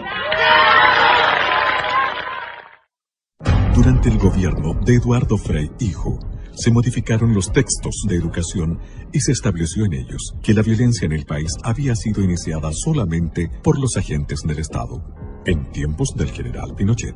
Durante el gobierno de Eduardo Frei hijo, se modificaron los textos de educación y se estableció en ellos que la violencia en el país había sido iniciada solamente por los agentes del Estado, en tiempos del general Pinochet.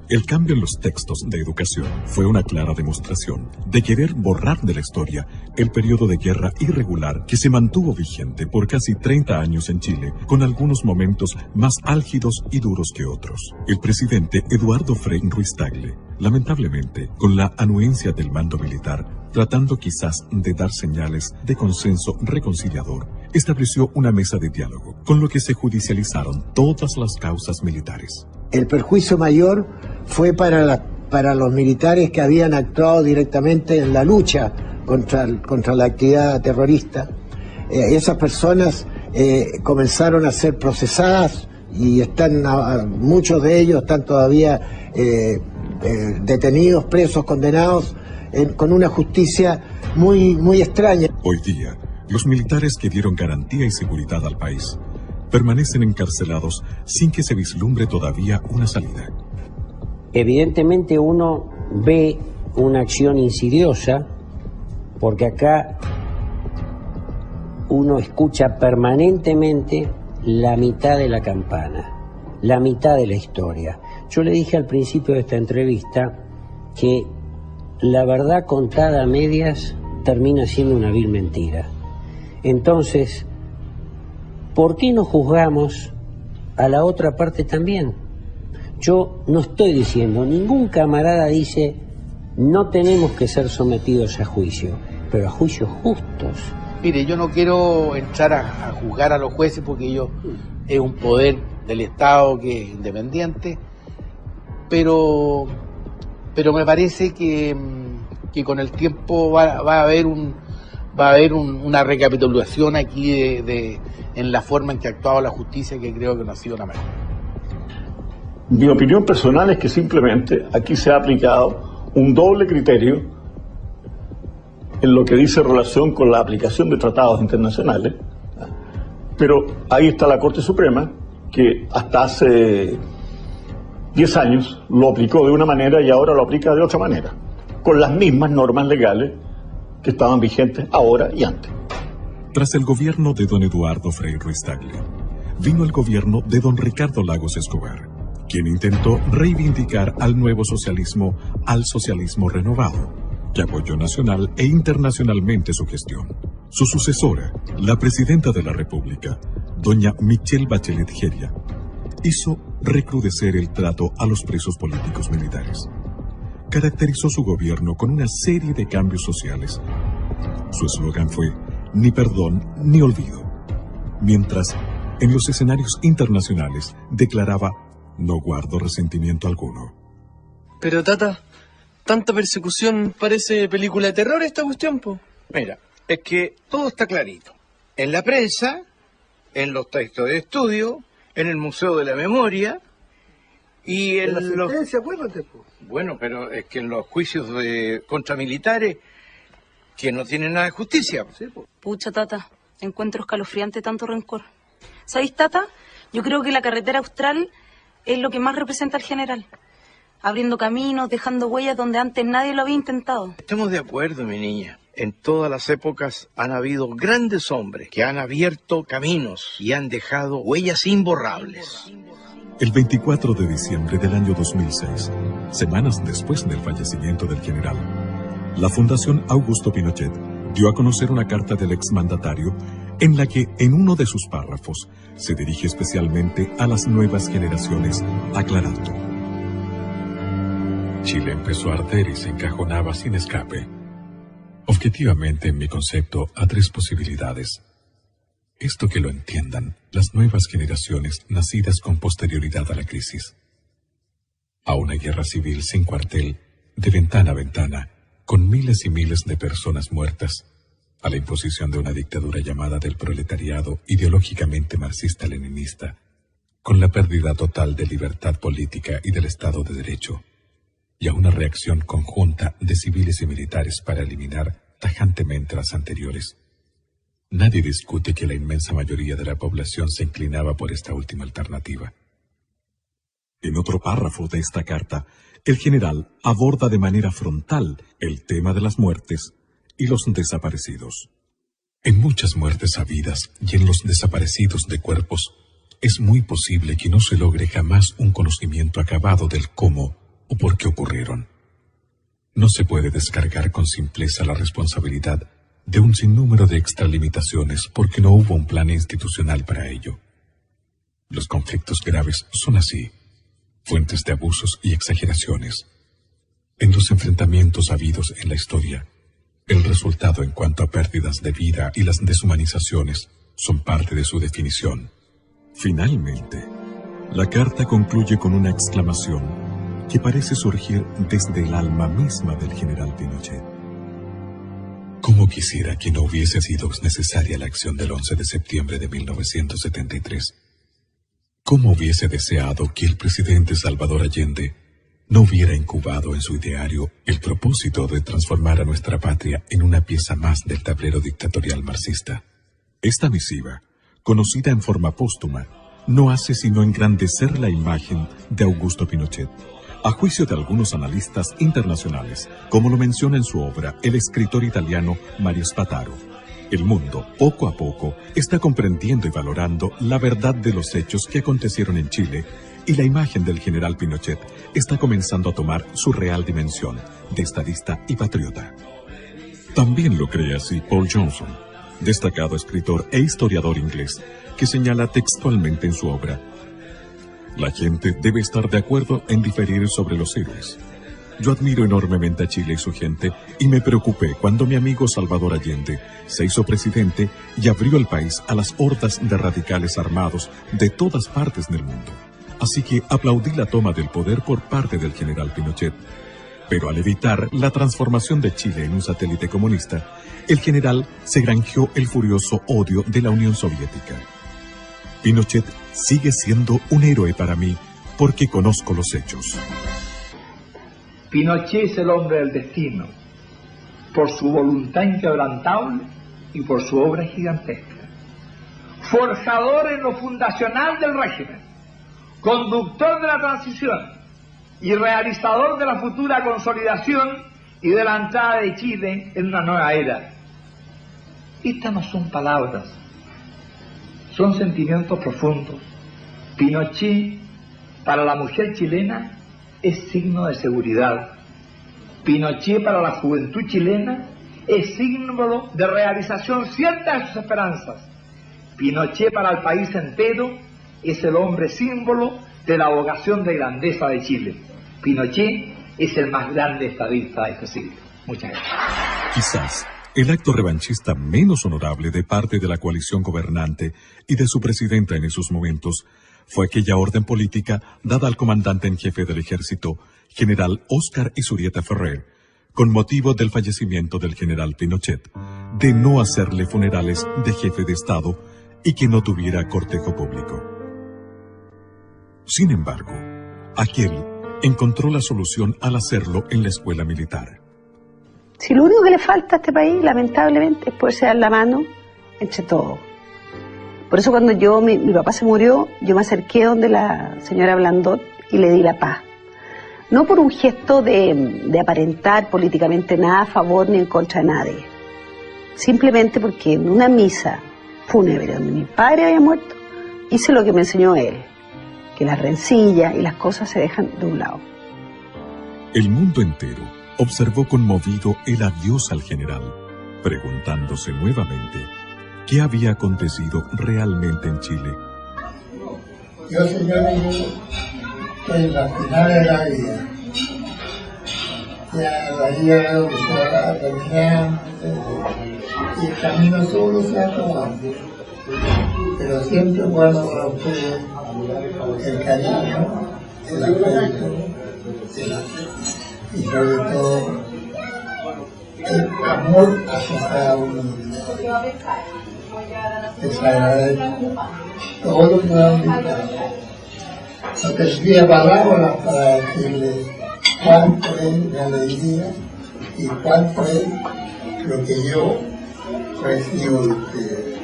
El cambio en los textos de educación fue una clara demostración de querer borrar de la historia el periodo de guerra irregular que se mantuvo vigente por casi 30 años en Chile, con algunos momentos más álgidos y duros que otros. El presidente Eduardo Frei Ruiz-Tagle, lamentablemente, con la anuencia del mando militar, tratando quizás de dar señales de consenso reconciliador, estableció una mesa de diálogo, con lo que se judicializaron todas las causas militares. El perjuicio mayor fue para los militares que habían actuado directamente en la lucha contra la actividad terrorista. Esas personas comenzaron a ser procesadas y muchos de ellos están todavía detenidos, presos, condenados, con una justicia muy extraña. Hoy día, los militares que dieron garantía y seguridad al país permanecen encarcelados sin que se vislumbre todavía una salida. Evidentemente uno ve una acción insidiosa, porque acá uno escucha permanentemente la mitad de la campana, la mitad de la historia. Yo le dije al principio de esta entrevista que la verdad contada a medias termina siendo una vil mentira. Entonces, ¿por qué no juzgamos a la otra parte también? Yo no estoy diciendo, ningún camarada dice, no tenemos que ser sometidos a juicio, pero a juicios justos. Mire, yo no quiero entrar a juzgar a los jueces porque ellos es un poder del Estado que es independiente, pero me parece que con el tiempo va a haber una recapitulación aquí en la forma en que ha actuado la justicia, que creo que no ha sido la mejor. Mi opinión personal es que simplemente aquí se ha aplicado un doble criterio en lo que dice relación con la aplicación de tratados internacionales, pero ahí está la Corte Suprema, que hasta hace 10 años lo aplicó de una manera y ahora lo aplica de otra manera, con las mismas normas legales que estaban vigentes ahora y antes. Tras el gobierno de don Eduardo Frei Ruiz-Tagle, vino el gobierno de don Ricardo Lagos Escobar, quien intentó reivindicar al nuevo socialismo, al socialismo renovado, que apoyó nacional e internacionalmente su gestión. Su sucesora, la presidenta de la República, doña Michelle Bachelet Jeria, hizo recrudecer el trato a los presos políticos militares. Caracterizó su gobierno con una serie de cambios sociales. Su eslogan fue ni perdón ni olvido, mientras en los escenarios internacionales declaraba no guardo resentimiento alguno. Pero Tata, tanta persecución parece película de terror esta cuestión, po. Mira, es que todo está clarito. En la prensa, en los textos de estudio, en el Museo de la Memoria y en la los... sentencia, acuérdate, po. Bueno, pero es que en los juicios contra militares que no tienen nada de justicia. Sí, po. Pucha, Tata, encuentro escalofriante tanto rencor. ¿Sabéis, Tata? Yo creo que la carretera austral es lo que más representa al general. Abriendo caminos, dejando huellas donde antes nadie lo había intentado. Estamos de acuerdo, mi niña. En todas las épocas han habido grandes hombres que han abierto caminos y han dejado huellas imborrables. El 24 de diciembre del año 2006, semanas después del fallecimiento del general, la Fundación Augusto Pinochet dio a conocer una carta del exmandatario en la que, en uno de sus párrafos, se dirige especialmente a las nuevas generaciones, aclarando: Chile empezó a arder y se encajonaba sin escape. Objetivamente, en mi concepto, a 3 posibilidades. Esto que lo entiendan las nuevas generaciones nacidas con posterioridad a la crisis. A una guerra civil sin cuartel, de ventana a ventana, con miles y miles de personas muertas, a la imposición de una dictadura llamada del proletariado ideológicamente marxista-leninista, con la pérdida total de libertad política y del Estado de Derecho, y a una reacción conjunta de civiles y militares para eliminar tajantemente las anteriores. Nadie discute que la inmensa mayoría de la población se inclinaba por esta última alternativa. En otro párrafo de esta carta, el general aborda de manera frontal el tema de las muertes y los desaparecidos. En muchas muertes habidas y en los desaparecidos de cuerpos, es muy posible que no se logre jamás un conocimiento acabado del cómo o por qué ocurrieron. No se puede descargar con simpleza la responsabilidad de un sinnúmero de extralimitaciones porque no hubo un plan institucional para ello. Los conflictos graves son así, fuentes de abusos y exageraciones. En los enfrentamientos habidos en la historia, el resultado en cuanto a pérdidas de vida y las deshumanizaciones son parte de su definición. Finalmente, la carta concluye con una exclamación que parece surgir desde el alma misma del general Pinochet. ¿Cómo quisiera que no hubiese sido necesaria la acción del 11 de septiembre de 1973? ¿Cómo hubiese deseado que el presidente Salvador Allende no hubiera incubado en su ideario el propósito de transformar a nuestra patria en una pieza más del tablero dictatorial marxista? Esta misiva, conocida en forma póstuma, no hace sino engrandecer la imagen de Augusto Pinochet, a juicio de algunos analistas internacionales, como lo menciona en su obra el escritor italiano Mario Spataro. El mundo, poco a poco, está comprendiendo y valorando la verdad de los hechos que acontecieron en Chile, y la imagen del general Pinochet está comenzando a tomar su real dimensión de estadista y patriota. También lo cree así Paul Johnson, destacado escritor e historiador inglés, que señala textualmente en su obra: la gente debe estar de acuerdo en diferir sobre los héroes. Yo admiro enormemente a Chile y su gente, y me preocupé cuando mi amigo Salvador Allende se hizo presidente y abrió el país a las hordas de radicales armados de todas partes del mundo. Así que aplaudí la toma del poder por parte del general Pinochet. Pero al evitar la transformación de Chile en un satélite comunista, el general se granjeó el furioso odio de la Unión Soviética. Pinochet sigue siendo un héroe para mí porque conozco los hechos. Pinochet es el hombre del destino, por su voluntad inquebrantable y por su obra gigantesca. Forjador en lo fundacional del régimen, conductor de la transición y realizador de la futura consolidación y de la entrada de Chile en una nueva era. Estas no son palabras, son sentimientos profundos. Pinochet, para la mujer chilena, es signo de seguridad. Pinochet, para la juventud chilena, es símbolo de realización cierta de sus esperanzas. Pinochet, para el país entero, es el hombre símbolo de la vocación de grandeza de Chile. Pinochet es el más grande estadista de este siglo. Muchas gracias. Quizás el acto revanchista menos honorable de parte de la coalición gobernante y de su presidenta en esos momentos fue aquella orden política dada al comandante en jefe del ejército, general Óscar Izurieta Ferrer, con motivo del fallecimiento del general Pinochet, de no hacerle funerales de jefe de Estado y que no tuviera cortejo público. Sin embargo, aquel encontró la solución al hacerlo en la escuela militar. Si lo único que le falta a este país, lamentablemente, es poderse dar la mano entre todos. Por eso cuando mi papá se murió, yo me acerqué donde la señora Blandón y le di la paz. No por un gesto de aparentar políticamente nada a favor ni en contra de nadie. Simplemente porque en una misa fúnebre donde mi padre había muerto, hice lo que me enseñó él, que las rencillas y las cosas se dejan de un lado. El mundo entero observó conmovido el adiós al general, preguntándose nuevamente qué había acontecido realmente en Chile. Yo, señores, estoy en la final de la vida. Ya la vida veo que se va terminando y el camino solo se va acabando. Pero siempre guardo para ustedes el cariño, el afecto, y sobre todo el amor hacia cada uno de ustedes. Les agradezco todo lo que me han invitado. No tendría palabras para decirles cuánto es mi alegría y cuánto es lo que yo recibo de ustedes.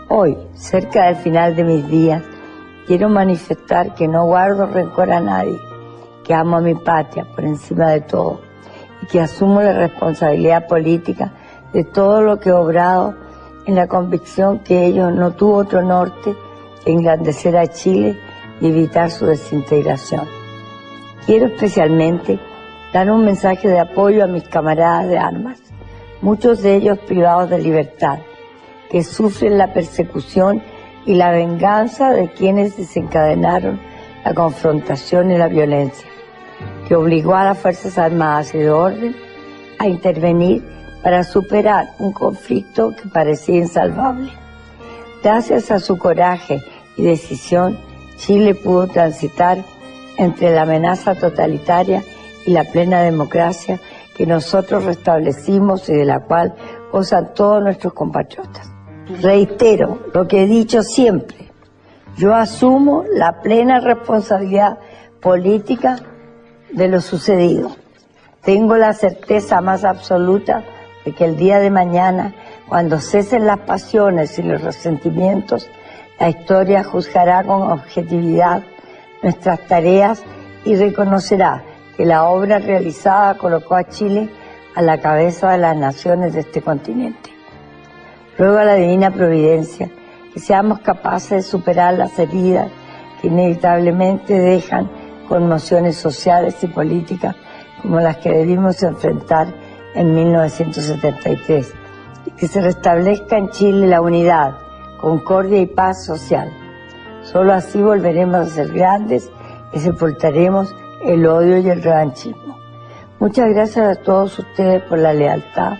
Hoy, cerca del final de mis días, quiero manifestar que no guardo rencor a nadie, que amo a mi patria por encima de todo y que asumo la responsabilidad política de todo lo que he obrado en la convicción que ello no tuvo otro norte que engrandecer a Chile y evitar su desintegración. Quiero especialmente dar un mensaje de apoyo a mis camaradas de armas, muchos de ellos privados de libertad, que sufren la persecución y la venganza de quienes desencadenaron la confrontación y la violencia, que obligó a las Fuerzas Armadas y de orden a intervenir para superar un conflicto que parecía insalvable. Gracias a su coraje y decisión, Chile pudo transitar entre la amenaza totalitaria y la plena democracia que nosotros restablecimos y de la cual gozan todos nuestros compatriotas. Reitero lo que he dicho siempre, yo asumo la plena responsabilidad política de lo sucedido. Tengo la certeza más absoluta de que el día de mañana, cuando cesen las pasiones y los resentimientos, la historia juzgará con objetividad nuestras tareas y reconocerá que la obra realizada colocó a Chile a la cabeza de las naciones de este continente. Ruego a la Divina Providencia que seamos capaces de superar las heridas que inevitablemente dejan conmociones sociales y políticas como las que debimos enfrentar en 1973, y que se restablezca en Chile la unidad, concordia y paz social. Solo así volveremos a ser grandes y sepultaremos el odio y el revanchismo. Muchas gracias a todos ustedes por la lealtad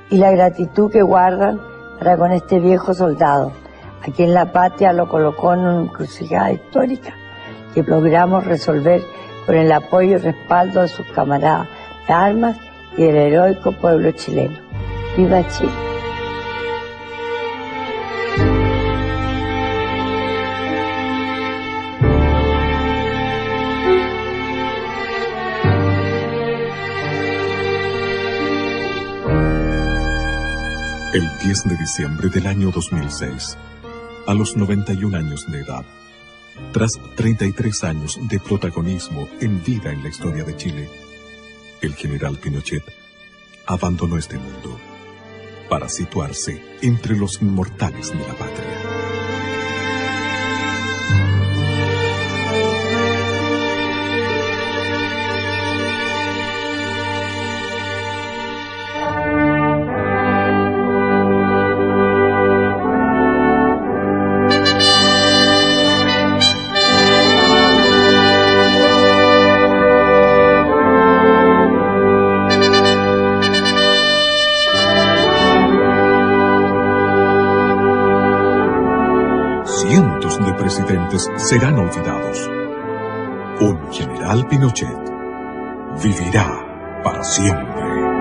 y la gratitud que guardan para con este viejo soldado, a quien la patria lo colocó en una encrucijada histórica que logramos resolver con el apoyo y respaldo de sus camaradas de armas y del heroico pueblo chileno. ¡Viva Chile! El 10 de diciembre del año 2006, a los 91 años de edad, tras 33 años de protagonismo en vida en la historia de Chile, el general Pinochet abandonó este mundo para situarse entre los inmortales de la patria. Cientos de presidentes serán olvidados. Un general Pinochet vivirá para siempre.